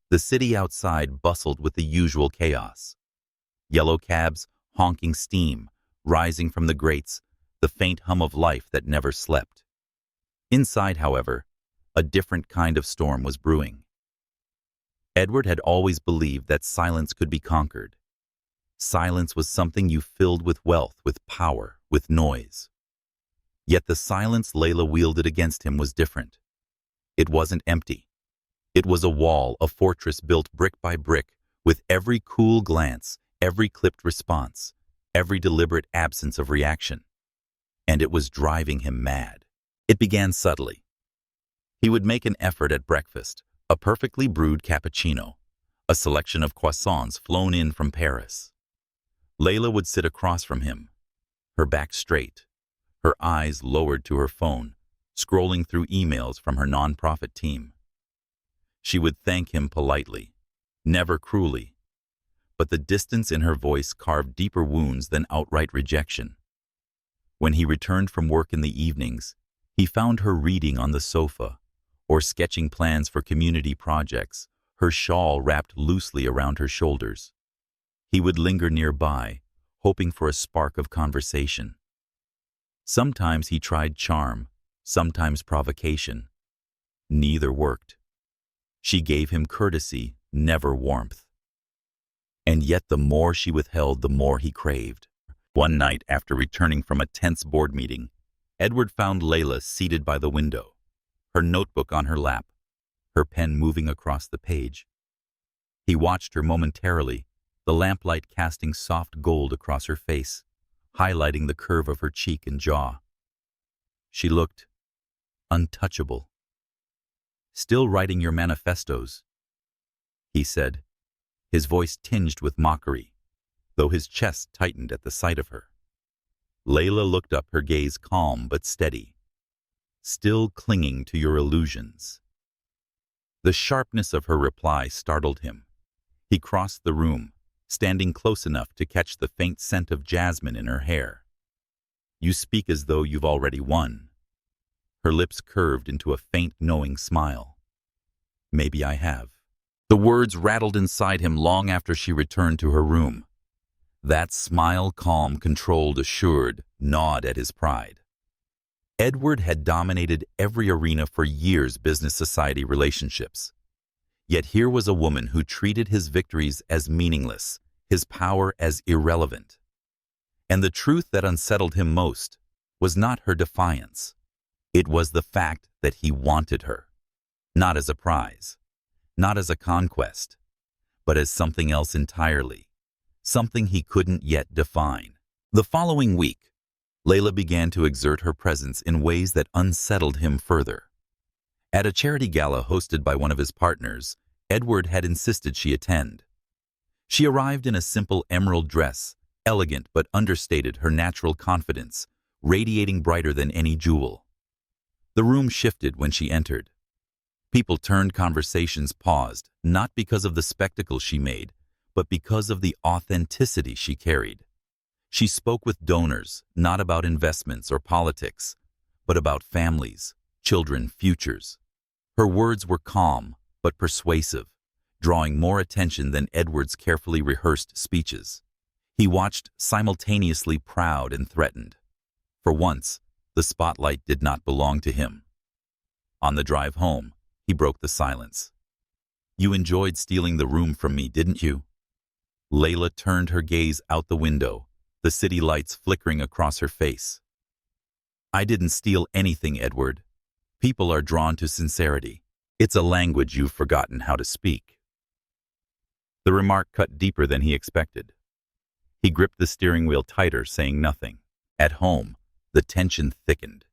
[SPEAKER 1] The city outside bustled with the usual chaos. Yellow cabs, honking steam, rising from the grates, the faint hum of life that never slept. Inside, however, a different kind of storm was brewing. Edward had always believed that silence could be conquered. Silence was something you filled with wealth, with power, with noise. Yet the silence Layla wielded against him was different. It wasn't empty. It was a wall, a fortress built brick by brick, with every cool glance, every clipped response, every deliberate absence of reaction. And it was driving him mad. It began subtly. He would make an effort at breakfast, a perfectly brewed cappuccino, a selection of croissants flown in from Paris. Layla would sit across from him, her back straight, her eyes lowered to her phone, scrolling through emails from her nonprofit team. She would thank him politely, never cruelly, but the distance in her voice carved deeper wounds than outright rejection. When he returned from work in the evenings, he found her reading on the sofa or sketching plans for community projects, her shawl wrapped loosely around her shoulders. He would linger nearby, hoping for a spark of conversation. Sometimes he tried charm, sometimes provocation. Neither worked. She gave him courtesy, never warmth. And yet the more she withheld, the more he craved. One night, after returning from a tense board meeting, Edward found Layla seated by the window, her notebook on her lap, her pen moving across the page. He watched her momentarily, the lamplight casting soft gold across her face, highlighting the curve of her cheek and jaw. She looked untouchable. "Still writing your manifestos," he said, his voice tinged with mockery, though his chest tightened at the sight of her. Layla looked up, her gaze calm but steady. "Still clinging to your illusions." The sharpness of her reply startled him. He crossed the room, standing close enough to catch the faint scent of jasmine in her hair. "You speak as though you've already won." Her lips curved into a faint, knowing smile. "Maybe I have." The words rattled inside him long after she returned to her room. That smile, calm, controlled, assured, gnawed at his pride. Edward had dominated every arena for years, business, society, relationships. Yet here was a woman who treated his victories as meaningless, his power as irrelevant. And the truth that unsettled him most was not her defiance. It was the fact that he wanted her, not as a prize, not as a conquest, but as something else entirely, something he couldn't yet define. The following week, Layla began to exert her presence in ways that unsettled him further. At a charity gala hosted by one of his partners, Edward had insisted she attend. She arrived in a simple emerald dress, elegant but understated, her natural confidence radiating brighter than any jewel. The room shifted when she entered. People turned, conversations paused, not because of the spectacle she made, but because of the authenticity she carried. She spoke with donors, not about investments or politics, but about families, children, futures. Her words were calm, but persuasive, drawing more attention than Edward's carefully rehearsed speeches. He watched, simultaneously proud and threatened. For once, the spotlight did not belong to him. On the drive home, he broke the silence. "You enjoyed stealing the room from me, didn't you?" Layla turned her gaze out the window, the city lights flickering across her face. "I didn't steal anything, Edward. People are drawn to sincerity. It's a language you've forgotten how to speak." The remark cut deeper than he expected. He gripped the steering wheel tighter, saying nothing. At home, the tension thickened.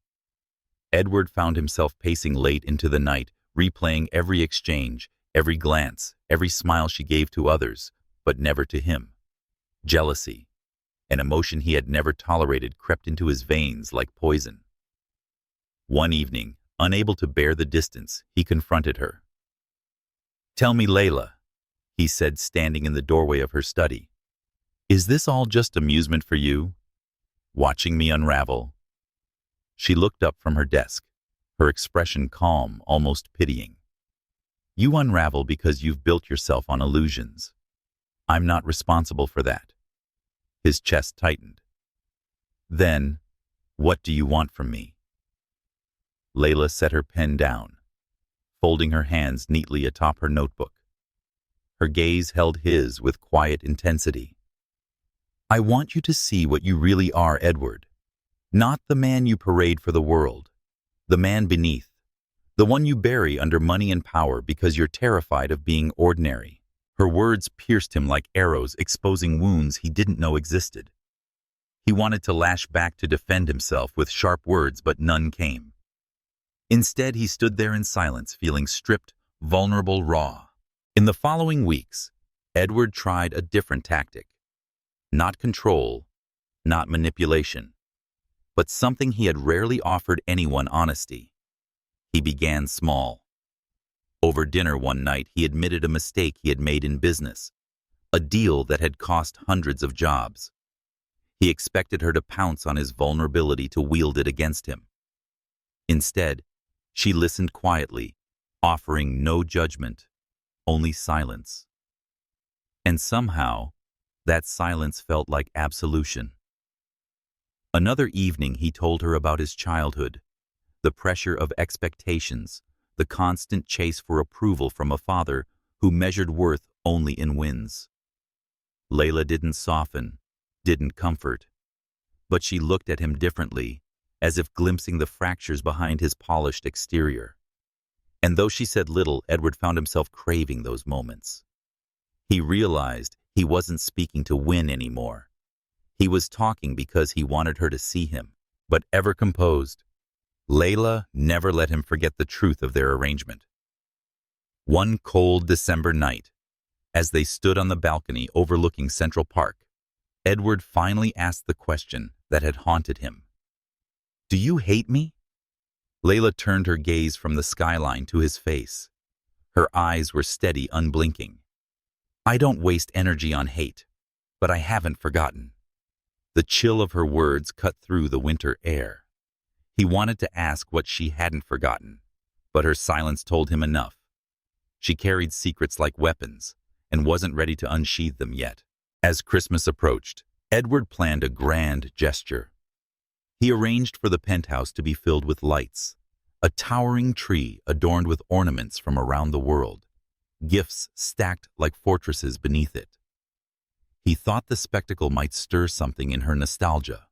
[SPEAKER 1] Edward found himself pacing late into the night, replaying every exchange, every glance, every smile she gave to others, but never to him. Jealousy, an emotion he had never tolerated, crept into his veins like poison. One evening, unable to bear the distance, he confronted her. "Tell me, Layla," he said, standing in the doorway of her study. "Is this all just amusement for you? Watching me unravel?" She looked up from her desk, her expression calm, almost pitying. "You unravel because you've built yourself on illusions. I'm not responsible for that." His chest tightened. "Then, what do you want from me?" Layla set her pen down, folding her hands neatly atop her notebook. Her gaze held his with quiet intensity. I want you to see what you really are, Edward. Not the man you parade for the world. The man beneath. The one you bury under money and power because you're terrified of being ordinary. Her words pierced him like arrows, exposing wounds he didn't know existed. He wanted to lash back to defend himself with sharp words, but none came. Instead, he stood there in silence, feeling stripped, vulnerable, raw. In the following weeks, Edward tried a different tactic. Not control, not manipulation, but something he had rarely offered anyone: honesty. He began small. Over dinner one night, he admitted a mistake he had made in business, a deal that had cost hundreds of jobs. He expected her to pounce on his vulnerability, to wield it against him. Instead, she listened quietly, offering no judgment, only silence. And somehow, that silence felt like absolution. Another evening, he told her about his childhood, the pressure of expectations, the constant chase for approval from a father who measured worth only in wins. Layla didn't soften, didn't comfort, but she looked at him differently, as if glimpsing the fractures behind his polished exterior. And though she said little, Edward found himself craving those moments. He realized he wasn't speaking to win anymore. He was talking because he wanted her to see him, but ever composed. Layla never let him forget the truth of their arrangement. One cold December night, as they stood on the balcony overlooking Central Park, Edward finally asked the question that had haunted him. "Do you hate me?" Layla turned her gaze from the skyline to his face. Her eyes were steady, unblinking. "I don't waste energy on hate, but I haven't forgotten." The chill of her words cut through the winter air. He wanted to ask what she hadn't forgotten, but her silence told him enough. She carried secrets like weapons and wasn't ready to unsheathe them yet. As Christmas approached, Edward planned a grand gesture. He arranged for the penthouse to be filled with lights, a towering tree adorned with ornaments from around the world, gifts stacked like fortresses beneath it. He thought the spectacle might stir something in her: nostalgia,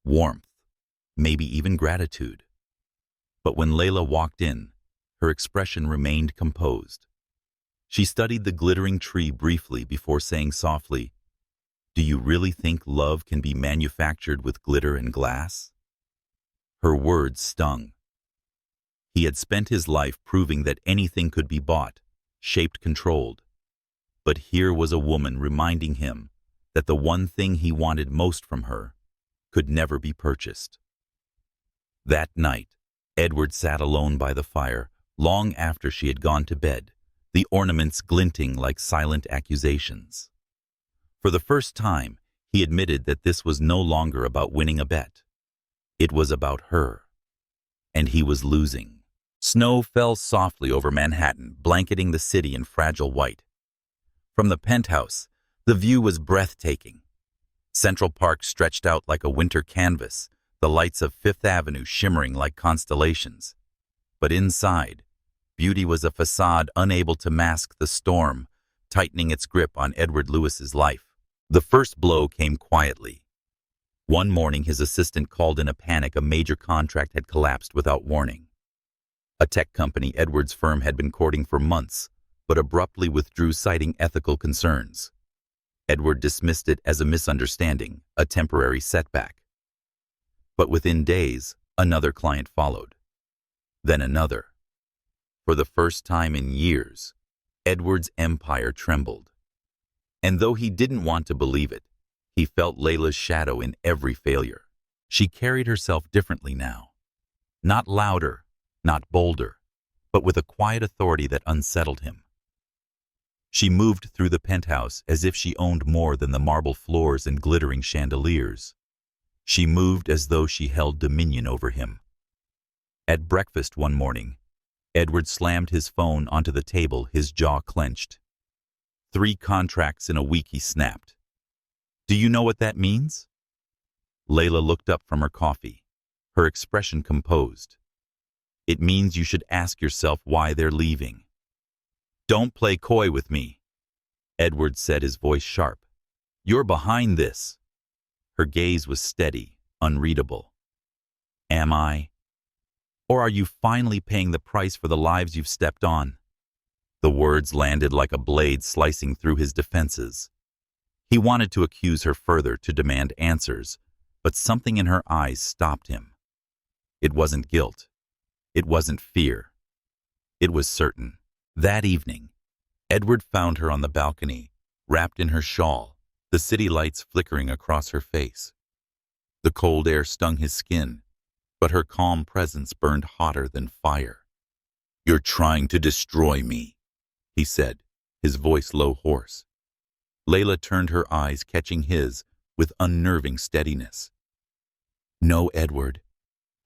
[SPEAKER 1] warmth, maybe even gratitude. But when Layla walked in, her expression remained composed. She studied the glittering tree briefly before saying softly, "Do you really think love can be manufactured with glitter and glass?" Her words stung. He had spent his life proving that anything could be bought, shaped, controlled. But here was a woman reminding him that the one thing he wanted most from her could never be purchased. That night, Edward sat alone by the fire, long after she had gone to bed, the ornaments glinting like silent accusations. For the first time, he admitted that this was no longer about winning a bet. It was about her. And he was losing. Snow fell softly over Manhattan, blanketing the city in fragile white. From the penthouse, the view was breathtaking. Central Park stretched out like a winter canvas, the lights of Fifth Avenue shimmering like constellations. But inside, beauty was a facade unable to mask the storm, tightening its grip on Edward Lewis's life. The first blow came quietly. One morning, his assistant called in a panic. A major contract had collapsed without warning. A tech company Edward's firm had been courting for months, but abruptly withdrew, citing ethical concerns. Edward dismissed it as a misunderstanding, a temporary setback. But within days, another client followed. Then another. For the first time in years, Edward's empire trembled. And though he didn't want to believe it, he felt Layla's shadow in every failure. She carried herself differently now. Not louder, not bolder, but with a quiet authority that unsettled him. She moved through the penthouse as if she owned more than the marble floors and glittering chandeliers. She moved as though she held dominion over him. At breakfast one morning, Edward slammed his phone onto the table, his jaw clenched. 3 contracts in a week, he snapped. "Do you know what that means?" Layla looked up from her coffee, her expression composed. "It means you should ask yourself why they're leaving." "Don't play coy with me," Edward said, his voice sharp. You're behind this. Her gaze was steady, unreadable. Am I? Or are you finally paying the price for the lives you've stepped on? The words landed like a blade slicing through his defenses. He wanted to accuse her further, to demand answers, but something in her eyes stopped him. It wasn't guilt. It wasn't fear. It was certain. That evening, Edward found her on the balcony, wrapped in her shawl, the city lights flickering across her face. The cold air stung his skin, but her calm presence burned hotter than fire. "You're trying to destroy me," he said, his voice low, hoarse. Layla turned her eyes, catching his with unnerving steadiness. "No, Edward.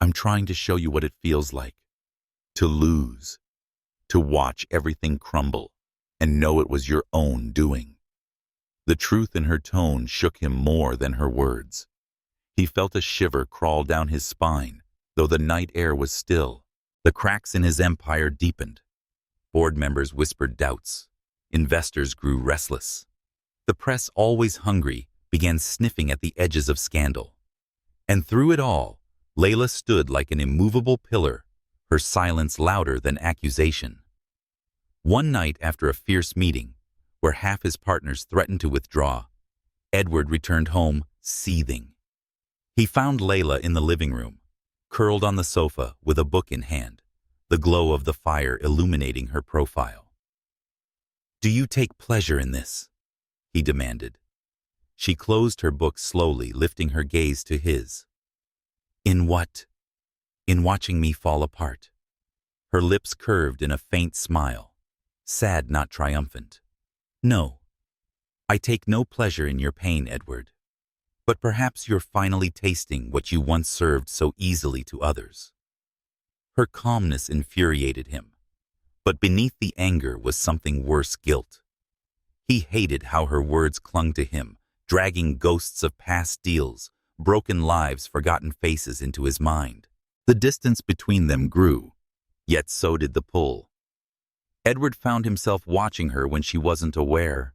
[SPEAKER 1] I'm trying to show you what it feels like. To lose. To watch everything crumble and know it was your own doing." The truth in her tone shook him more than her words. He felt a shiver crawl down his spine, though the night air was still. The cracks in his empire deepened. Board members whispered doubts. Investors grew restless. The press, always hungry, began sniffing at the edges of scandal. And through it all, Layla stood like an immovable pillar, her silence louder than accusation. One night, after a fierce meeting, where half his partners threatened to withdraw, Edward returned home seething. He found Layla in the living room, curled on the sofa with a book in hand, the glow of the fire illuminating her profile. "Do you take pleasure in this?" he demanded. She closed her book slowly, lifting her gaze to his. "In what?" "In watching me fall apart." Her lips curved in a faint smile, sad, not triumphant. "No, I take no pleasure in your pain, Edward. But perhaps you're finally tasting what you once served so easily to others." Her calmness infuriated him, but beneath the anger was something worse: guilt. He hated how her words clung to him, dragging ghosts of past deals, broken lives, forgotten faces into his mind. The distance between them grew, yet so did the pull. Edward found himself watching her when she wasn't aware.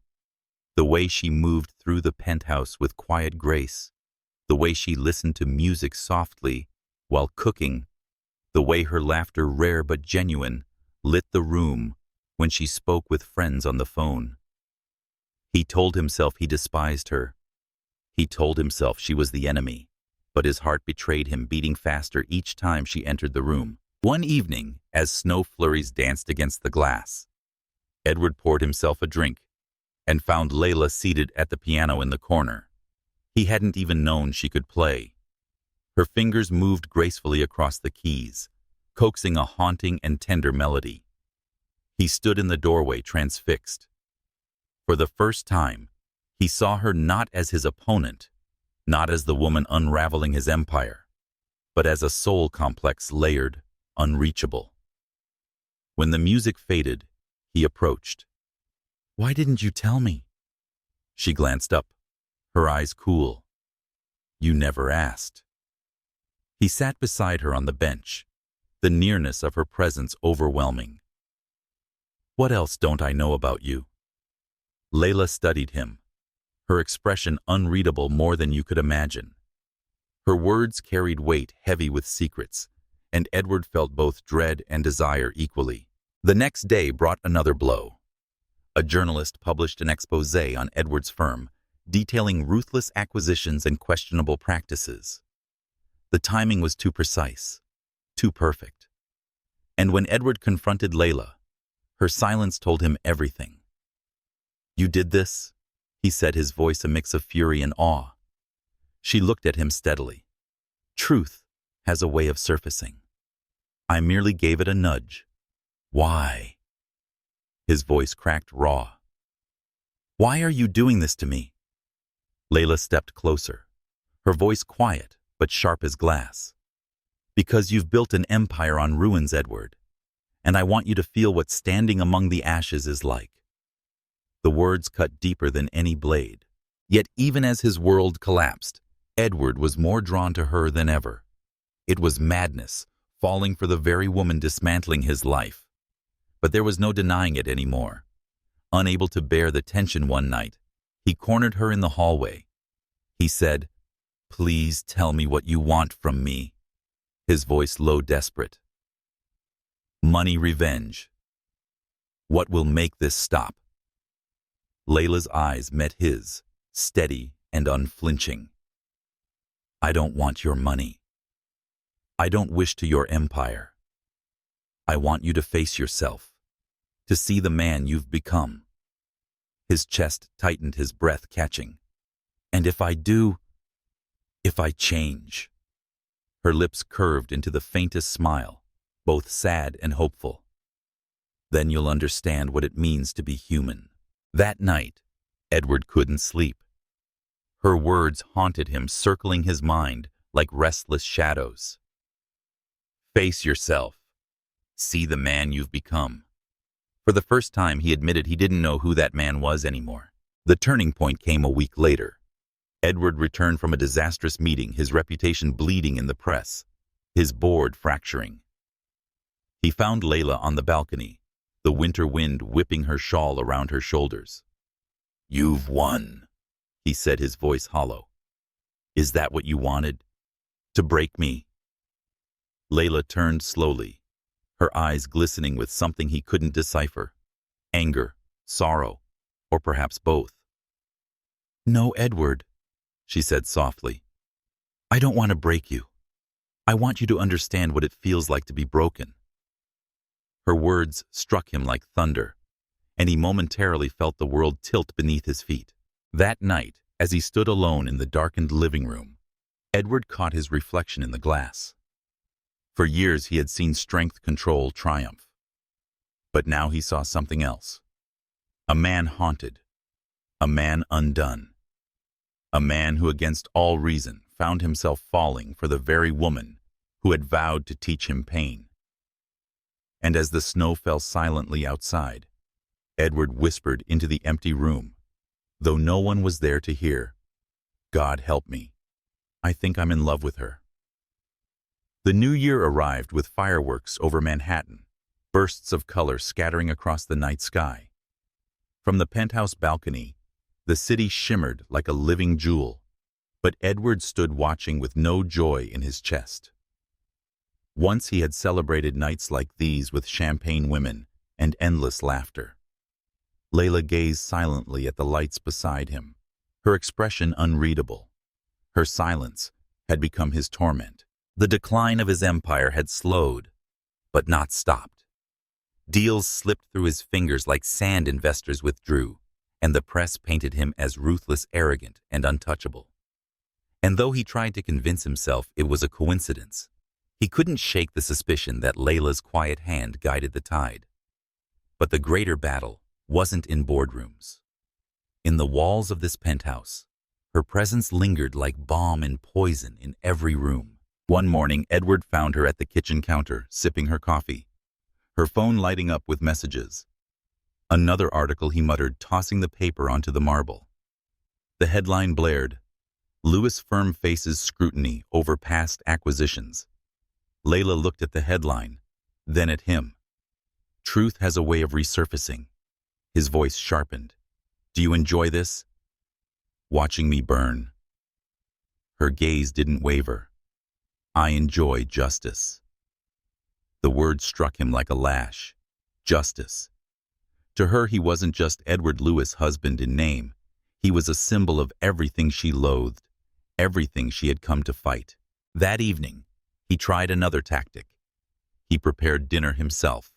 [SPEAKER 1] The way she moved through the penthouse with quiet grace, the way she listened to music softly while cooking, the way her laughter, rare but genuine, lit the room when she spoke with friends on the phone. He told himself he despised her. He told himself she was the enemy, but his heart betrayed him, beating faster each time she entered the room. One evening, as snow flurries danced against the glass, Edward poured himself a drink and found Layla seated at the piano in the corner. He hadn't even known she could play. Her fingers moved gracefully across the keys, coaxing a haunting and tender melody. He stood in the doorway, transfixed. For the first time, he saw her not as his opponent, not as the woman unraveling his empire, but as a soul complex, layered, unreachable. When the music faded, he approached. "Why didn't you tell me?" She glanced up, her eyes cool. "You never asked." He sat beside her on the bench, the nearness of her presence overwhelming. "What else don't I know about you?" Layla studied him, her expression unreadable more than you could imagine. Her words carried weight, heavy with secrets, and Edward felt both dread and desire equally. The next day brought another blow. A journalist published an exposé on Edward's firm, detailing ruthless acquisitions and questionable practices. The timing was too precise, too perfect. And when Edward confronted Layla, her silence told him everything. "You did this?" he said, his voice a mix of fury and awe. She looked at him steadily. "Truth has a way of surfacing. I merely gave it a nudge." "Why?" His voice cracked raw. "Why are you doing this to me?" Layla stepped closer, her voice quiet but sharp as glass. "Because you've built an empire on ruins, Edward, and I want you to feel what standing among the ashes is like." The words cut deeper than any blade. Yet even as his world collapsed, Edward was more drawn to her than ever. It was madness, falling for the very woman dismantling his life. But there was no denying it anymore. Unable to bear the tension one night, He cornered her in the hallway. He said, "Please tell me what you want from me," his voice low, desperate. "Money, revenge. What will make this stop?" Layla's eyes met his, steady and unflinching. "I don't want your money. I don't wish to your empire. I want you to face yourself, to see the man you've become." His chest tightened, his breath catching. "And if I do, if I change?" Her lips curved into the faintest smile, both sad and hopeful. "Then you'll understand what it means to be human." That night, Edward couldn't sleep. Her words haunted him, circling his mind like restless shadows. "Face yourself. See the man you've become." For the first time, he admitted he didn't know who that man was anymore. The turning point came a week later. Edward returned from a disastrous meeting, his reputation bleeding in the press, his board fracturing. He found Layla on the balcony, the winter wind whipping her shawl around her shoulders. "You've won," he said, his voice hollow. "Is that what you wanted? To break me?" Layla turned slowly, her eyes glistening with something he couldn't decipher. Anger, sorrow, or perhaps both. "No, Edward," she said softly. "I don't want to break you. I want you to understand what it feels like to be broken." Her words struck him like thunder, and he momentarily felt the world tilt beneath his feet. That night, as he stood alone in the darkened living room, Edward caught his reflection in the glass. For years he had seen strength, control, triumph. But now he saw something else. A man haunted. A man undone. A man who, against all reason, found himself falling for the very woman who had vowed to teach him pain. And as the snow fell silently outside, Edward whispered into the empty room, though no one was there to hear, "God help me. I think I'm in love with her." The new year arrived with fireworks over Manhattan, bursts of color scattering across the night sky. From the penthouse balcony, the city shimmered like a living jewel, but Edward stood watching with no joy in his chest. Once he had celebrated nights like these with champagne women and endless laughter. Layla gazed silently at the lights beside him, her expression unreadable. Her silence had become his torment. The decline of his empire had slowed, but not stopped. Deals slipped through his fingers like sand, investors withdrew, and the press painted him as ruthless, arrogant, and untouchable. And though he tried to convince himself it was a coincidence, he couldn't shake the suspicion that Layla's quiet hand guided the tide. But the greater battle wasn't in boardrooms. In the walls of this penthouse, her presence lingered like balm and poison in every room. One morning, Edward found her at the kitchen counter, sipping her coffee, her phone lighting up with messages. Another article, he muttered, tossing the paper onto the marble. The headline blared, "Lewis firm faces scrutiny over past acquisitions." Layla looked at the headline, then at him. "Truth has a way of resurfacing." His voice sharpened. "Do you enjoy this? Watching me burn?" Her gaze didn't waver. "I enjoy justice." The word struck him like a lash. Justice. To her, he wasn't just Edward Lewis' husband in name. He was a symbol of everything she loathed, everything she had come to fight. That evening, he tried another tactic. He prepared dinner himself,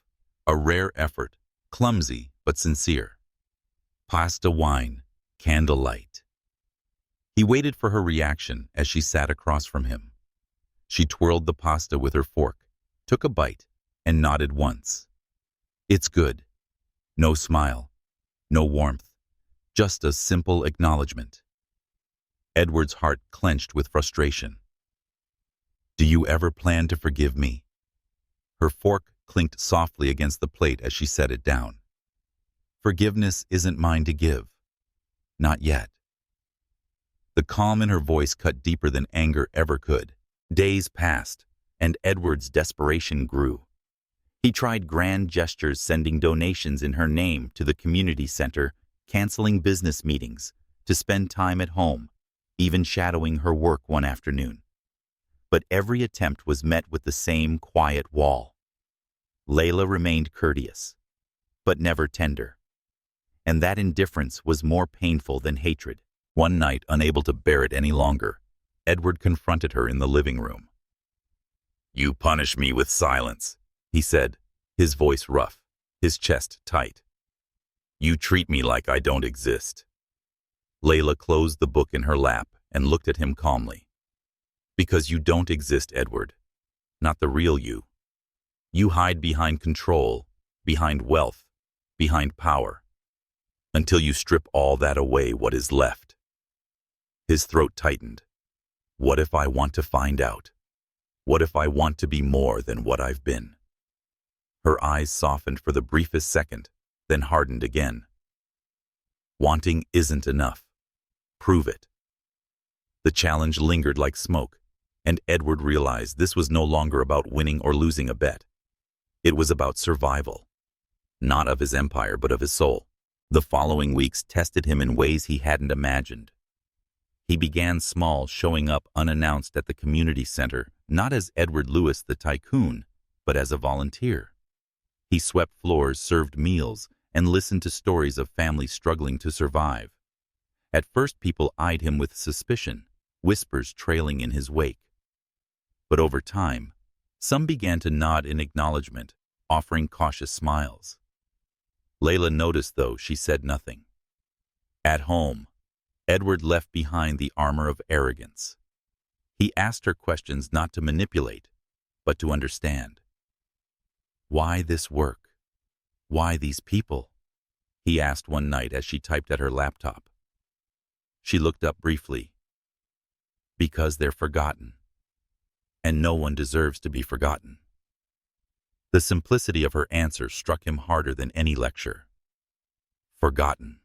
[SPEAKER 1] a rare effort, clumsy but sincere. Pasta, wine, candlelight. He waited for her reaction as she sat across from him. She twirled the pasta with her fork, took a bite, and nodded once. "It's good." No smile, no warmth, just a simple acknowledgement. Edward's heart clenched with frustration. "Do you ever plan to forgive me?" Her fork clinked softly against the plate as she set it down. "Forgiveness isn't mine to give. Not yet." The calm in her voice cut deeper than anger ever could. Days passed, and Edward's desperation grew. He tried grand gestures, sending donations in her name to the community center, canceling business meetings, to spend time at home, even shadowing her work one afternoon. But every attempt was met with the same quiet wall. Layla remained courteous, but never tender. And that indifference was more painful than hatred. One night, unable to bear it any longer, Edward confronted her in the living room. "You punish me with silence," he said, his voice rough, his chest tight. "You treat me like I don't exist." Layla closed the book in her lap and looked at him calmly. "Because you don't exist, Edward. Not the real you. You hide behind control, behind wealth, behind power. Until you strip all that away, what is left?" His throat tightened. "What if I want to find out? What if I want to be more than what I've been?" Her eyes softened for the briefest second, then hardened again. "Wanting isn't enough. Prove it." The challenge lingered like smoke, and Edward realized this was no longer about winning or losing a bet. It was about survival, not of his empire, but of his soul. The following weeks tested him in ways he hadn't imagined. He began small, showing up unannounced at the community center, not as Edward Lewis the tycoon, but as a volunteer. He swept floors, served meals, and listened to stories of families struggling to survive. At first, people eyed him with suspicion, whispers trailing in his wake. But over time, some began to nod in acknowledgement, offering cautious smiles. Layla noticed, though she said nothing. At home, Edward left behind the armor of arrogance. He asked her questions not to manipulate, but to understand. "Why this work? Why these people?" he asked one night as she typed at her laptop. She looked up briefly. "Because they're forgotten. And no one deserves to be forgotten." The simplicity of her answer struck him harder than any lecture. Forgotten.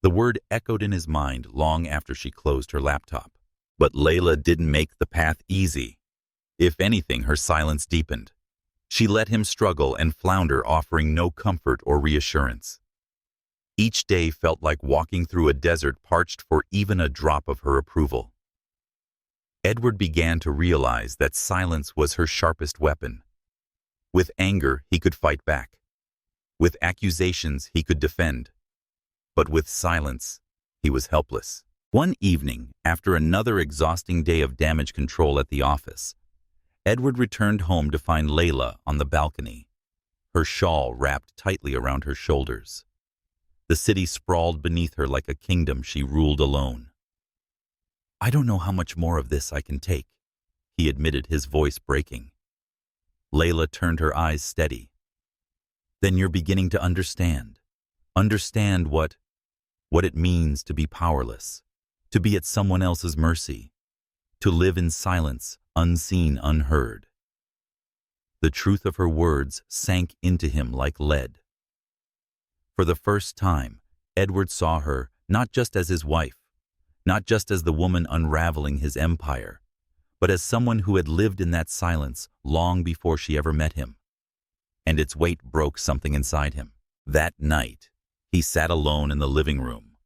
[SPEAKER 1] The word echoed in his mind long after she closed her laptop. But Layla didn't make the path easy. If anything, her silence deepened. She let him struggle and flounder, offering no comfort or reassurance. Each day felt like walking through a desert parched for even a drop of her approval. Edward began to realize that silence was her sharpest weapon. With anger, he could fight back. With accusations, he could defend. But with silence, he was helpless. One evening, after another exhausting day of damage control at the office, Edward returned home to find Layla on the balcony, her shawl wrapped tightly around her shoulders. The city sprawled beneath her like a kingdom she ruled alone. "I don't know how much more of this I can take," he admitted, his voice breaking. Layla turned her eyes steady. "Then you're beginning to understand. Understand what it means to be powerless, to be at someone else's mercy, to live in silence, unseen, unheard." The truth of her words sank into him like lead. For the first time, Edward saw her not just as his wife, not just as the woman unraveling his empire, but as someone who had lived in that silence long before she ever met him. And its weight broke something inside him. That night, he sat alone in the living room,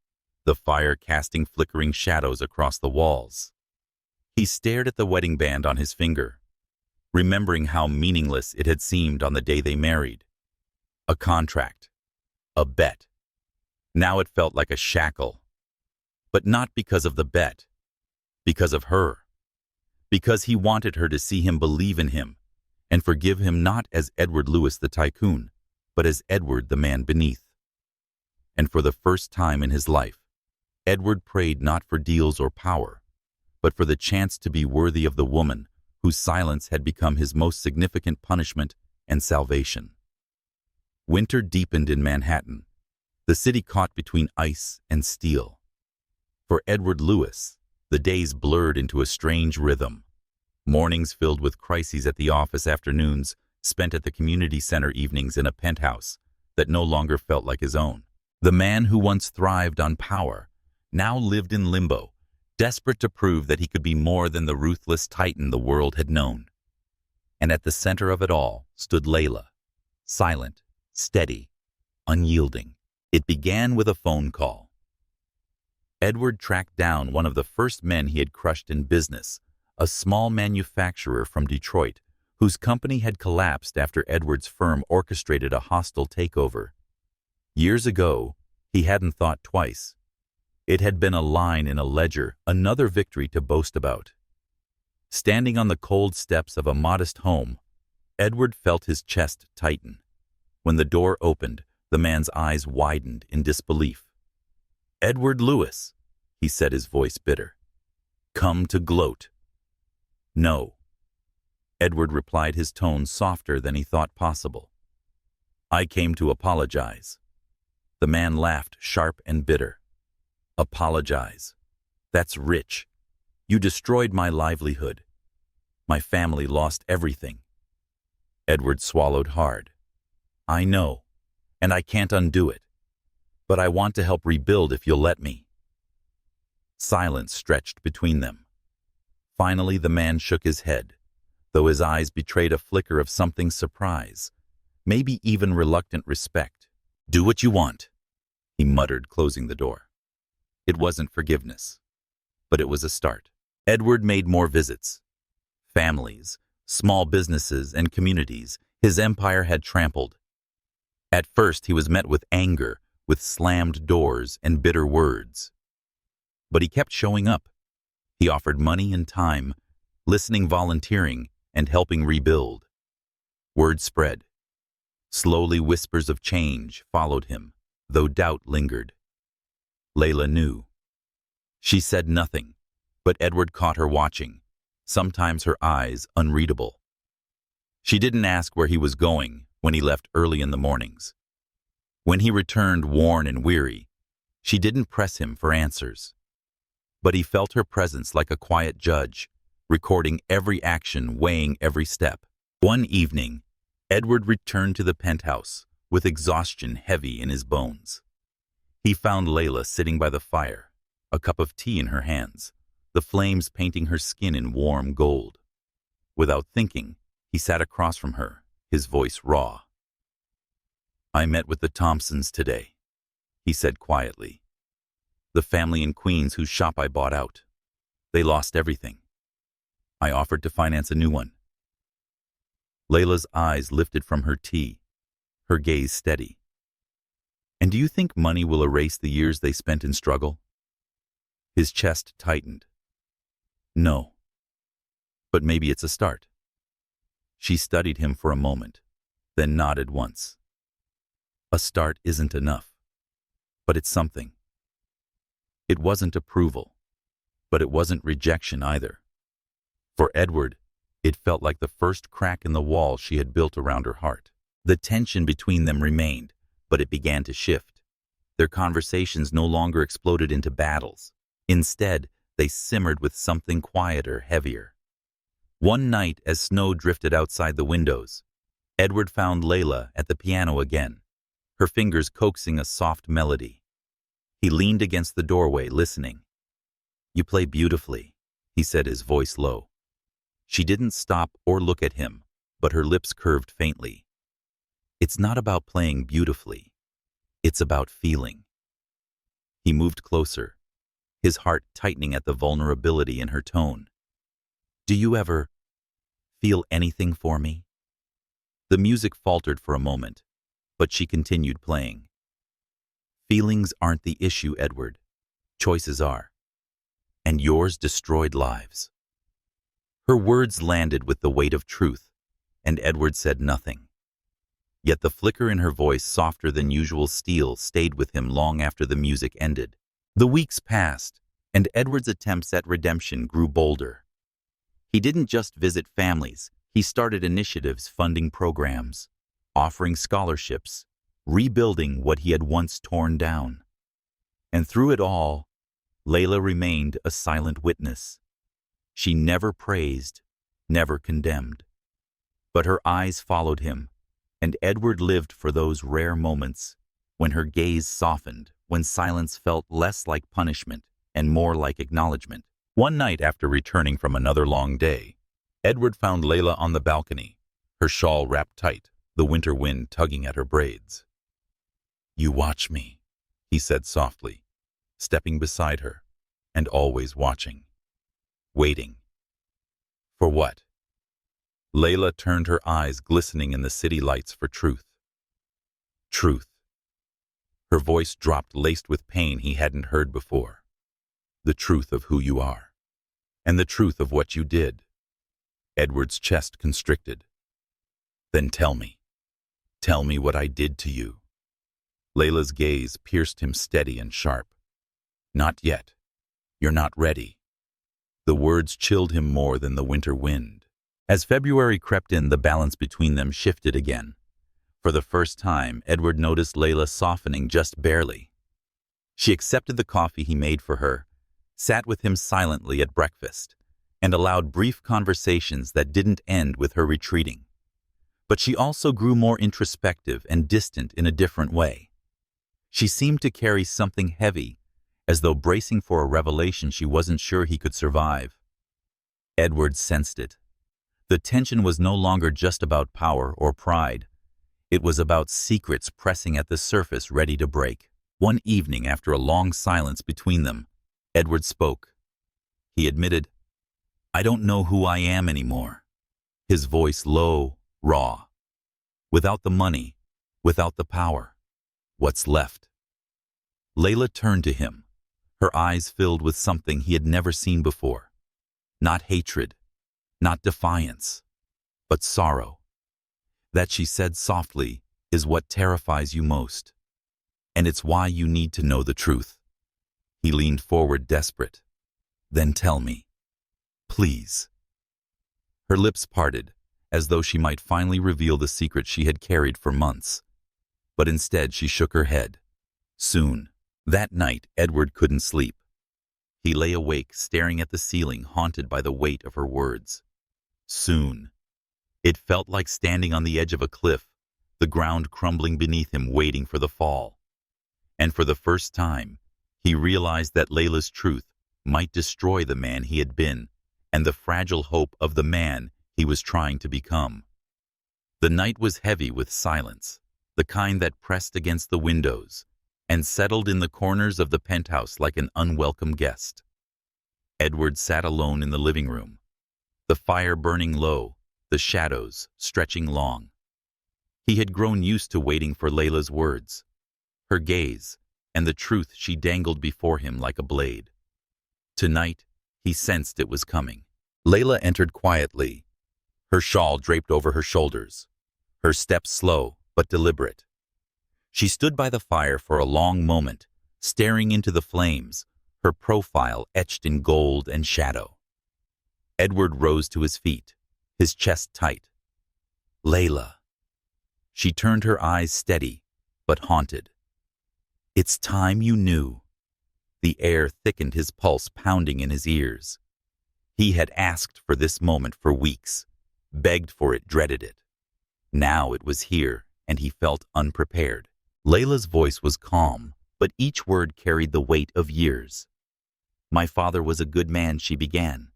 [SPEAKER 1] the fire casting flickering shadows across the walls. He stared at the wedding band on his finger, remembering how meaningless it had seemed on the day they married. A contract. A bet. Now it felt like a shackle. But not because of the bet. Because of her. Because he wanted her to see him believe in him, and forgive him not as Edward Lewis the tycoon, but as Edward the man beneath. And for the first time in his life, Edward prayed not for deals or power, but for the chance to be worthy of the woman whose silence had become his most significant punishment and salvation. Winter deepened in Manhattan, the city caught between ice and steel. For Edward Lewis, the days blurred into a strange rhythm. Mornings filled with crises at the office, afternoons spent at the community center, evenings in a penthouse that no longer felt like his own. The man who once thrived on power now lived in limbo, desperate to prove that he could be more than the ruthless titan the world had known. And at the center of it all stood Layla, silent, steady, unyielding. It began with a phone call. Edward tracked down one of the first men he had crushed in business, a small manufacturer from Detroit, whose company had collapsed after Edward's firm orchestrated a hostile takeover. Years ago, he hadn't thought twice. It had been a line in a ledger, another victory to boast about. Standing on the cold steps of a modest home, Edward felt his chest tighten. When the door opened, the man's eyes widened in disbelief. "Edward Lewis," he said, his voice bitter. "Come to gloat." "No." Edward replied, his tone softer than he thought possible. "I came to apologize." The man laughed, sharp and bitter. "Apologize? That's rich. You destroyed my livelihood. My family lost everything." Edward swallowed hard. "I know, and I can't undo it. But I want to help rebuild if you'll let me." Silence stretched between them. Finally, the man shook his head, though his eyes betrayed a flicker of something surprise, maybe even reluctant respect. "Do what you want," he muttered, closing the door. It wasn't forgiveness, but it was a start. Edward made more visits. Families, small businesses, and communities his empire had trampled. At first, he was met with anger, with slammed doors and bitter words. But he kept showing up. He offered money and time, listening, volunteering, and helping rebuild. Word spread. Slowly, whispers of change followed him, though doubt lingered. Layla knew. She said nothing, but Edward caught her watching, sometimes her eyes unreadable. She didn't ask where he was going when he left early in the mornings. When he returned worn and weary, she didn't press him for answers. But he felt her presence like a quiet judge, recording every action, weighing every step. One evening, Edward returned to the penthouse, with exhaustion heavy in his bones. He found Layla sitting by the fire, a cup of tea in her hands, the flames painting her skin in warm gold. Without thinking, he sat across from her, his voice raw. "I met with the Thompsons today," he said quietly. "The family in Queens whose shop I bought out. They lost everything. I offered to finance a new one." Layla's eyes lifted from her tea, her gaze steady. "And do you think money will erase the years they spent in struggle?" His chest tightened. "No. But maybe it's a start." She studied him for a moment, then nodded once. "A start isn't enough, but it's something." It wasn't approval, but it wasn't rejection either. For Edward, it felt like the first crack in the wall she had built around her heart. The tension between them remained, but it began to shift. Their conversations no longer exploded into battles. Instead, they simmered with something quieter, heavier. One night, as snow drifted outside the windows, Edward found Layla at the piano again, her fingers coaxing a soft melody. He leaned against the doorway, listening. "You play beautifully," he said, his voice low. She didn't stop or look at him, but her lips curved faintly. "It's not about playing beautifully. It's about feeling." He moved closer, his heart tightening at the vulnerability in her tone. "Do you ever feel anything for me?" The music faltered for a moment, but she continued playing. "Feelings aren't the issue, Edward. Choices are. And yours destroyed lives." Her words landed with the weight of truth, and Edward said nothing. Yet the flicker in her voice, softer than usual steel, stayed with him long after the music ended. The weeks passed, and Edward's attempts at redemption grew bolder. He didn't just visit families, he started initiatives funding programs, offering scholarships, rebuilding what he had once torn down. And through it all, Layla remained a silent witness. She never praised, never condemned. But her eyes followed him, and Edward lived for those rare moments when her gaze softened, when silence felt less like punishment and more like acknowledgement. One night after returning from another long day, Edward found Layla on the balcony, her shawl wrapped tight, the winter wind tugging at her braids. "You watch me," he said softly. stepping beside her, and always watching. Waiting. For what? Layla turned her eyes glistening in the city lights for truth. Truth. Her voice dropped, laced with pain he hadn't heard before. The truth of who you are. And the truth of what you did. Edward's chest constricted. Then tell me. Tell me what I did to you. Layla's gaze pierced him, steady and sharp. Not yet. You're not ready. The words chilled him more than the winter wind. As February crept in, the balance between them shifted again. For the first time, Edward noticed Layla softening just barely. She accepted the coffee he made for her, sat with him silently at breakfast, and allowed brief conversations that didn't end with her retreating. But she also grew more introspective and distant in a different way. She seemed to carry something heavy, as though bracing for a revelation she wasn't sure he could survive. Edward sensed it. The tension was no longer just about power or pride. It was about secrets pressing at the surface, ready to break. One evening, after a long silence between them, Edward spoke. He admitted, "I don't know who I am anymore." His voice low, raw. Without the money, without the power, what's left? Layla turned to him, her eyes filled with something he had never seen before. Not hatred, not defiance, but sorrow. That, she said softly, is what terrifies you most. And it's why you need to know the truth. He leaned forward, desperate. Then tell me. Please. Her lips parted, as though she might finally reveal the secret she had carried for months. But instead she shook her head. Soon. That night, Edward couldn't sleep. He lay awake, staring at the ceiling, haunted by the weight of her words. Soon. It felt like standing on the edge of a cliff, the ground crumbling beneath him, waiting for the fall. And for the first time, he realized that Layla's truth might destroy the man he had been and the fragile hope of the man he was trying to become. The night was heavy with silence, the kind that pressed against the windows and settled in the corners of the penthouse like an unwelcome guest. Edward sat alone in the living room, the fire burning low, the shadows stretching long. He had grown used to waiting for Layla's words, her gaze, and the truth she dangled before him like a blade. Tonight, he sensed it was coming. Layla entered quietly, her shawl draped over her shoulders, her steps slow but deliberate. She stood by the fire for a long moment, staring into the flames, her profile etched in gold and shadow. Edward rose to his feet, his chest tight. Layla. She turned her eyes steady, but haunted. It's time you knew. The air thickened, his pulse pounding in his ears. He had asked for this moment for weeks, begged for it, dreaded it. Now it was here, and he felt unprepared. Layla's voice was calm, but each word carried the weight of years. My father was a good man, she began.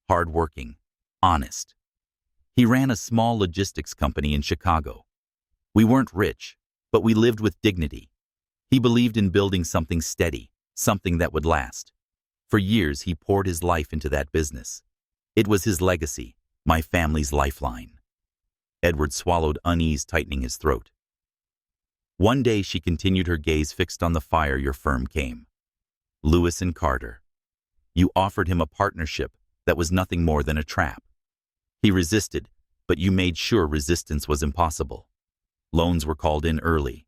[SPEAKER 1] Hard-working, honest. He ran a small logistics company in Chicago. We weren't rich, but we lived with dignity. He believed in building something steady, something that would last. For years, he poured his life into that business. It was his legacy, my family's lifeline. Edward swallowed, unease tightening his throat. One day, she continued, her gaze fixed on the fire. Your firm came. Lewis and Carter. You offered him a partnership that was nothing more than a trap. He resisted, but you made sure resistance was impossible. Loans were called in early.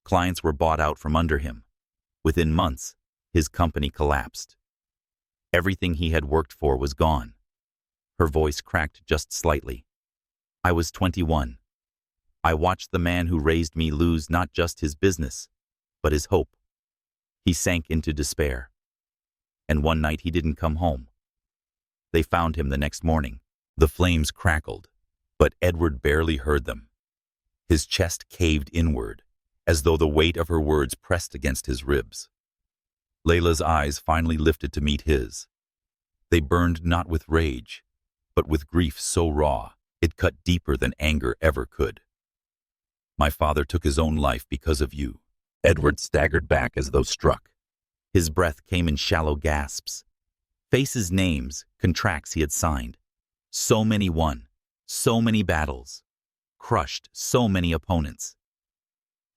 [SPEAKER 1] Clients were bought out from under him. Within months, his company collapsed. Everything he had worked for was gone. Her voice cracked just slightly. I was 21. I watched the man who raised me lose not just his business, but his hope. He sank into despair. And one night he didn't come home. They found him the next morning. The flames crackled, but Edward barely heard them. His chest caved inward, as though the weight of her words pressed against his ribs. Layla's eyes finally lifted to meet his. They burned not with rage, but with grief so raw it cut deeper than anger ever could. My father took his own life because of you. Edward staggered back as though struck. His breath came in shallow gasps. Faces, names, contracts he had signed. So many won, so many battles, crushed so many opponents.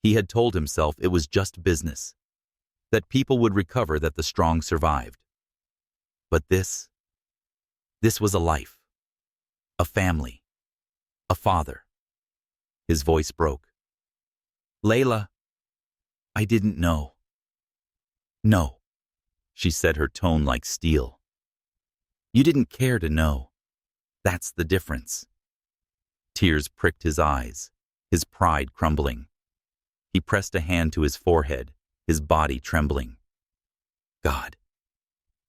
[SPEAKER 1] He had told himself it was just business, that people would recover, that the strong survived. But this was a life, a family, a father. His voice broke. Layla, I didn't know. No, she said, her tone like steel. You didn't care to know. That's the difference. Tears pricked his eyes, his pride crumbling. He pressed a hand to his forehead, his body trembling. God,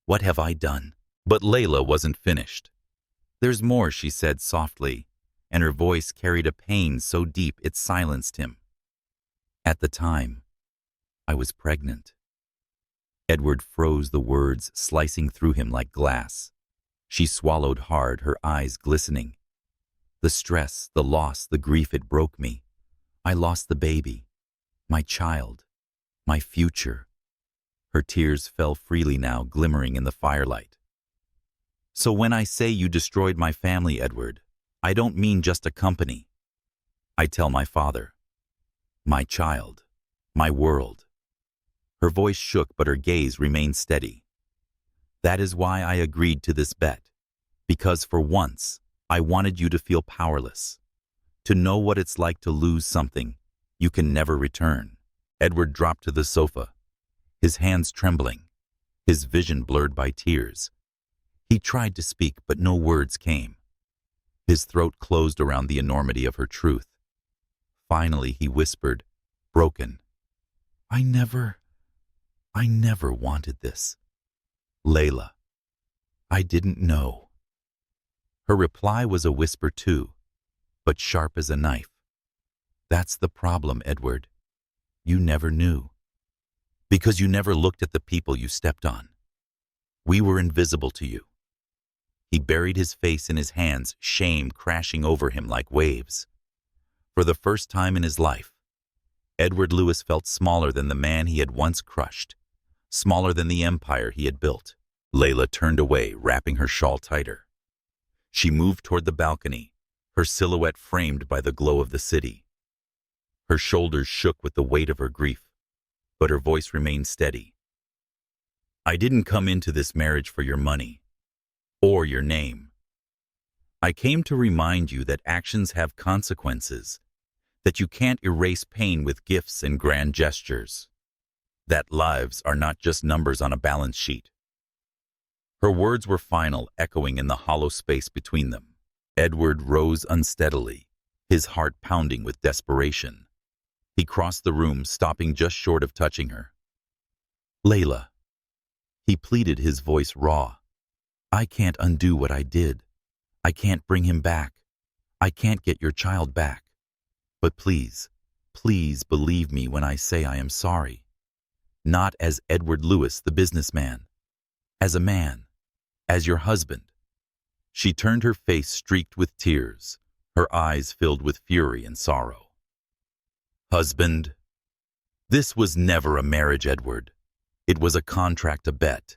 [SPEAKER 1] what have I done? But Layla wasn't finished. There's more, she said softly, and her voice carried a pain so deep it silenced him. At the time, I was pregnant. Edward froze, the words slicing through him like glass. She swallowed hard, her eyes glistening. The stress, the loss, the grief, it broke me. I lost the baby, my child, my future. Her tears fell freely now, glimmering in the firelight. So when I say you destroyed my family, Edward, I don't mean just a company. I tell my father, my child, my world. Her voice shook, but her gaze remained steady. That is why I agreed to this bet, because for once, I wanted you to feel powerless, to know what it's like to lose something you can never return. Edward dropped to the sofa, his hands trembling, his vision blurred by tears. He tried to speak, but no words came. His throat closed around the enormity of her truth. Finally, he whispered, broken, I never wanted this. Layla, I didn't know. Her reply was a whisper too, but sharp as a knife. That's the problem, Edward. You never knew. Because you never looked at the people you stepped on. We were invisible to you. He buried his face in his hands, shame crashing over him like waves. For the first time in his life, Edward Lewis felt smaller than the man he had once crushed, smaller than the empire he had built. Layla turned away, wrapping her shawl tighter. She moved toward the balcony, her silhouette framed by the glow of the city. Her shoulders shook with the weight of her grief, but her voice remained steady. I didn't come into this marriage for your money or your name. I came to remind you that actions have consequences, that you can't erase pain with gifts and grand gestures, that lives are not just numbers on a balance sheet. Her words were final, echoing in the hollow space between them. Edward rose unsteadily, his heart pounding with desperation. He crossed the room, stopping just short of touching her. Layla, he pleaded, his voice raw. I can't undo what I did. I can't bring him back. I can't get your child back. But please, please believe me when I say I am sorry. Not as Edward Lewis, the businessman. As a man. As your husband. She turned, her face streaked with tears, her eyes filled with fury and sorrow. Husband? This was never a marriage, Edward. It was a contract, a bet.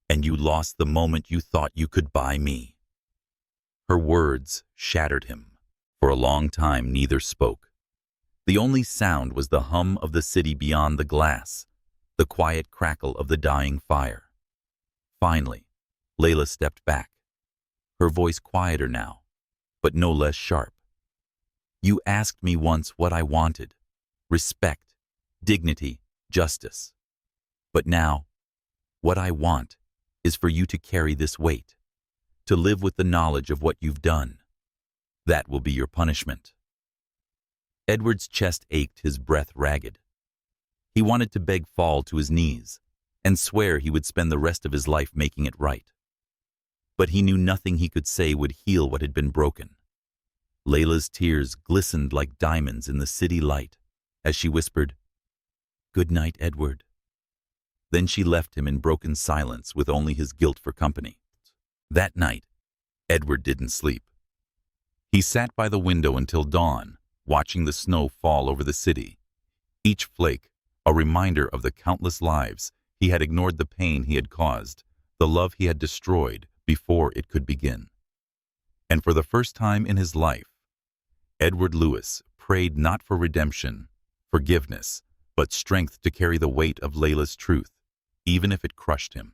[SPEAKER 1] And you lost the moment you thought you could buy me. Her words shattered him. For a long time, neither spoke. The only sound was the hum of the city beyond the glass, the quiet crackle of the dying fire. Finally, Layla stepped back, her voice quieter now, but no less sharp. You asked me once what I wanted: respect, dignity, justice. But now, what I want is for you to carry this weight, to live with the knowledge of what you've done. That will be your punishment. Edward's chest ached, his breath ragged. He wanted to beg, fall to his knees, and swear he would spend the rest of his life making it right. But he knew nothing he could say would heal what had been broken. Layla's tears glistened like diamonds in the city light as she whispered, "Good night, Edward." Then she left him in broken silence with only his guilt for company. That night, Edward didn't sleep. He sat by the window until dawn, watching the snow fall over the city, each flake a reminder of the countless lives He had ignored the pain he had caused, the love he had destroyed before it could begin. And for the first time in his life, Edward Lewis prayed not for redemption, forgiveness, but strength to carry the weight of Layla's truth, even if it crushed him.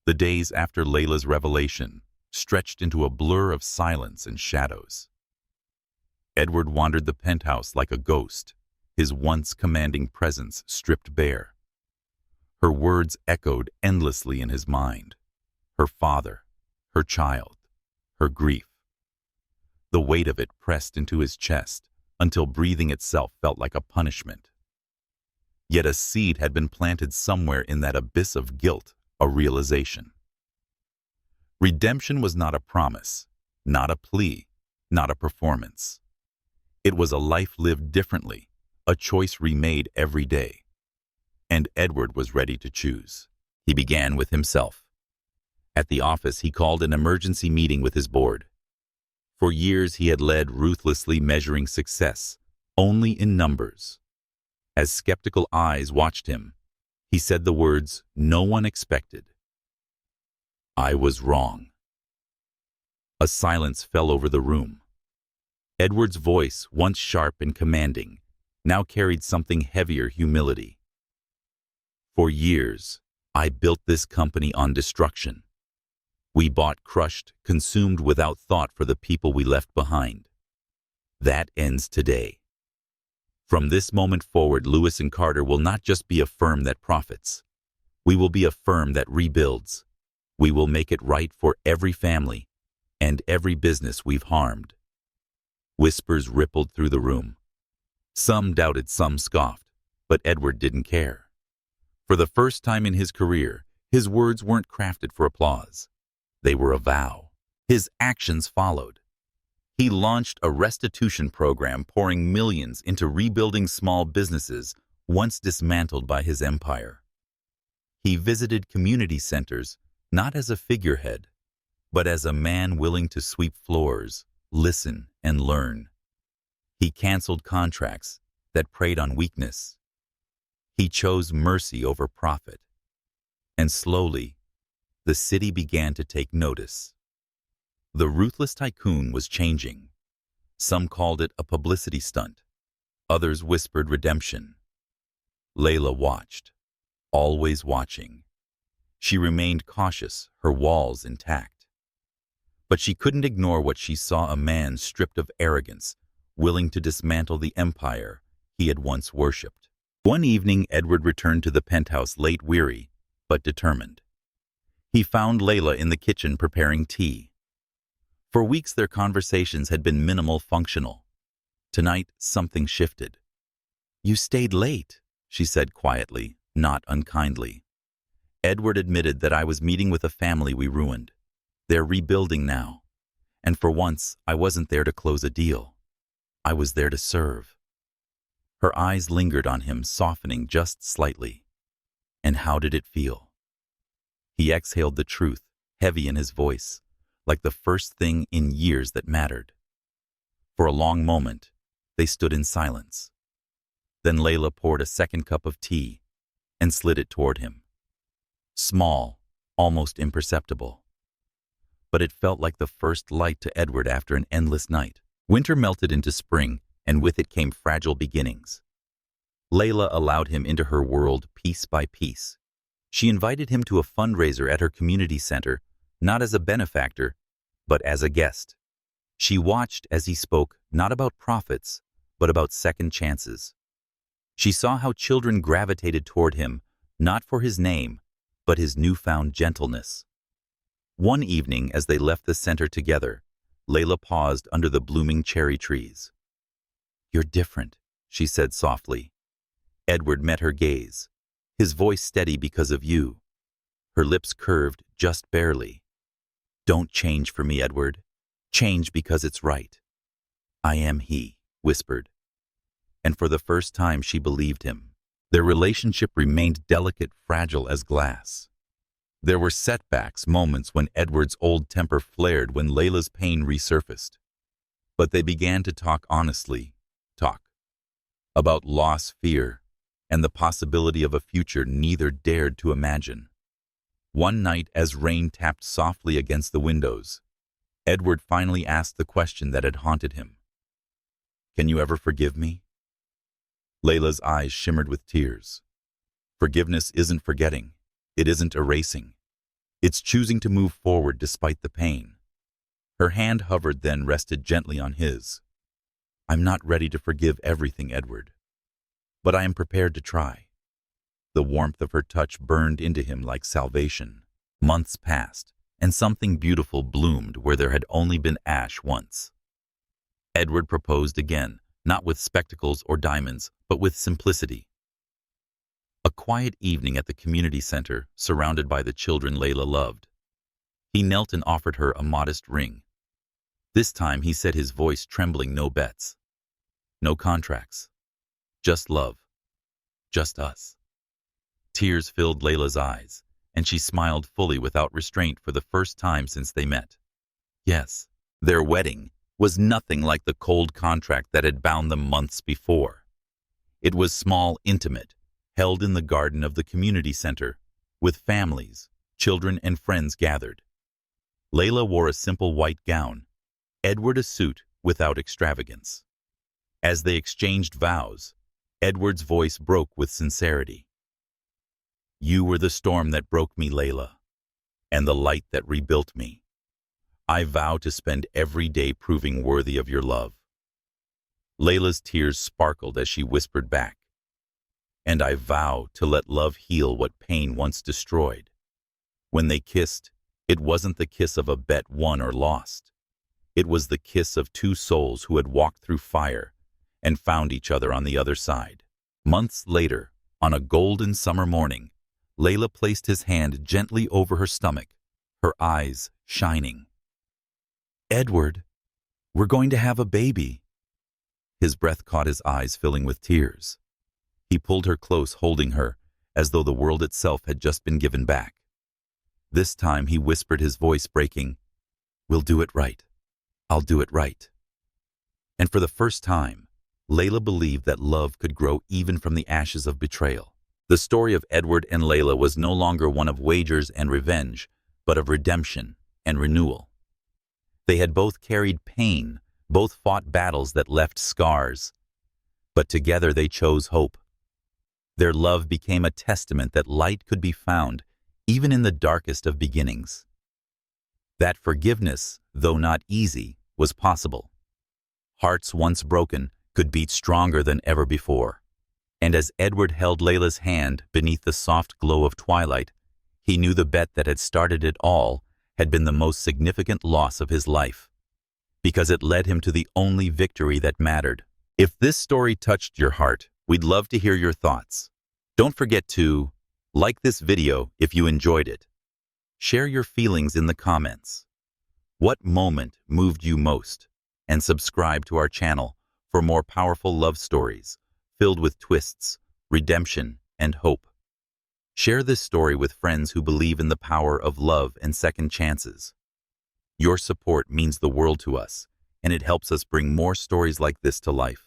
[SPEAKER 1] The days after Layla's revelation stretched into a blur of silence and shadows. Edward wandered the penthouse like a ghost, his once commanding presence stripped bare. Her words echoed endlessly in his mind. Her father, her child, her grief. The weight of it pressed into his chest until breathing itself felt like a punishment. Yet a seed had been planted somewhere in that abyss of guilt, a realization. Redemption was not a promise, not a plea, not a performance. It was a life lived differently, a choice remade every day. And Edward was ready to choose. He began with himself. At the office, he called an emergency meeting with his board. For years, he had led ruthlessly measuring success, only in numbers. As skeptical eyes watched him, he said the words no one expected. "I was wrong." A silence fell over the room. Edward's voice, once sharp and commanding, now carried something heavier: humility. "For years, I built this company on destruction. We bought, crushed, consumed without thought for the people we left behind. That ends today. From this moment forward, Lewis and Carter will not just be a firm that profits. We will be a firm that rebuilds. We will make it right for every family and every business we've harmed." Whispers rippled through the room. Some doubted, some scoffed, but Edward didn't care. For the first time in his career, his words weren't crafted for applause. They were a vow. His actions followed. He launched a restitution program, pouring millions into rebuilding small businesses once dismantled by his empire. He visited community centers not as a figurehead, but as a man willing to sweep floors, listen, and learn. He canceled contracts that preyed on weakness. He chose mercy over profit. And slowly, the city began to take notice. The ruthless tycoon was changing. Some called it a publicity stunt. Others whispered redemption. Layla watched, always watching. She remained cautious, her walls intact. But she couldn't ignore what she saw: a man stripped of arrogance, willing to dismantle the empire he had once worshipped. One evening, Edward returned to the penthouse late, weary, but determined. He found Layla in the kitchen preparing tea. For weeks, their conversations had been minimal, functional. Tonight, something shifted. "You stayed late," she said quietly, not unkindly. "Edward admitted that I was meeting with a family we ruined. They're rebuilding now. And for once, I wasn't there to close a deal. I was there to serve." Her eyes lingered on him, softening just slightly. "And how did it feel?" He exhaled the truth, heavy in his voice, like the first thing in years that mattered. For a long moment, they stood in silence. Then Layla poured a second cup of tea and slid it toward him. Small, almost imperceptible. But it felt like the first light to Edward after an endless night. Winter melted into spring, and with it came fragile beginnings. Layla allowed him into her world piece by piece. She invited him to a fundraiser at her community center, not as a benefactor, but as a guest. She watched as he spoke not about profits, but about second chances. She saw how children gravitated toward him, not for his name, but his newfound gentleness. One evening, as they left the center together, Layla paused under the blooming cherry trees. "You're different," she said softly. Edward met her gaze, his voice steady because of you. Her lips curved just barely. "Don't change for me, Edward. Change because it's right." "I am he," whispered. And for the first time she believed him. Their relationship remained delicate, fragile as glass. There were setbacks, moments when Edward's old temper flared, when Layla's pain resurfaced. But they began to talk honestly, about loss, fear, and the possibility of a future neither dared to imagine. One night, as rain tapped softly against the windows, Edward finally asked the question that had haunted him. "Can you ever forgive me?" Layla's eyes shimmered with tears. Forgiveness isn't forgetting. It isn't erasing. It's choosing to move forward despite the pain. Her hand hovered, then rested gently on his. "I'm not ready to forgive everything, Edward, but I am prepared to try." The warmth of her touch burned into him like salvation. Months passed, and something beautiful bloomed where there had only been ash once. Edward proposed again, not with spectacles or diamonds, but with simplicity. A quiet evening at the community center, surrounded by the children Layla loved. He knelt and offered her a modest ring. This time he said, his voice trembling, "No bets. No contracts. Just love. Just us." Tears filled Layla's eyes, and she smiled fully without restraint for the first time since they met. Yes, their wedding was nothing like the cold contract that had bound them months before. It was small, intimate, held in the garden of the community center, with families, children, and friends gathered. Layla wore a simple white gown, Edward a suit without extravagance. As they exchanged vows, Edward's voice broke with sincerity. "You were the storm that broke me, Layla, and the light that rebuilt me. I vow to spend every day proving worthy of your love." Layla's tears sparkled as she whispered back, "And I vow to let love heal what pain once destroyed." When they kissed, it wasn't the kiss of a bet won or lost. It was the kiss of two souls who had walked through fire and found each other on the other side. Months later, on a golden summer morning, Layla placed his hand gently over her stomach, her eyes shining. "Edward, we're going to have a baby." His breath caught his eyes, filling with tears. He pulled her close, holding her, as though the world itself had just been given back. This time he whispered, his voice breaking, "We'll do it right. I'll do it right." And for the first time, Layla believed that love could grow even from the ashes of betrayal. The story of Edward and Layla was no longer one of wagers and revenge, but of redemption and renewal. They had both carried pain, both fought battles that left scars, but together they chose hope. Their love became a testament that light could be found even in the darkest of beginnings. That forgiveness, though not easy, was possible. Hearts once broken could beat stronger than ever before. And as Edward held Layla's hand beneath the soft glow of twilight, he knew the bet that had started it all had been the most significant loss of his life, because it led him to the only victory that mattered. If this story touched your heart, we'd love to hear your thoughts. Don't forget to like this video if you enjoyed it. Share your feelings in the comments. What moment moved you most? And subscribe to our channel for more powerful love stories filled with twists, redemption, and hope. Share this story with friends who believe in the power of love and second chances. Your support means the world to us, and it helps us bring more stories like this to life.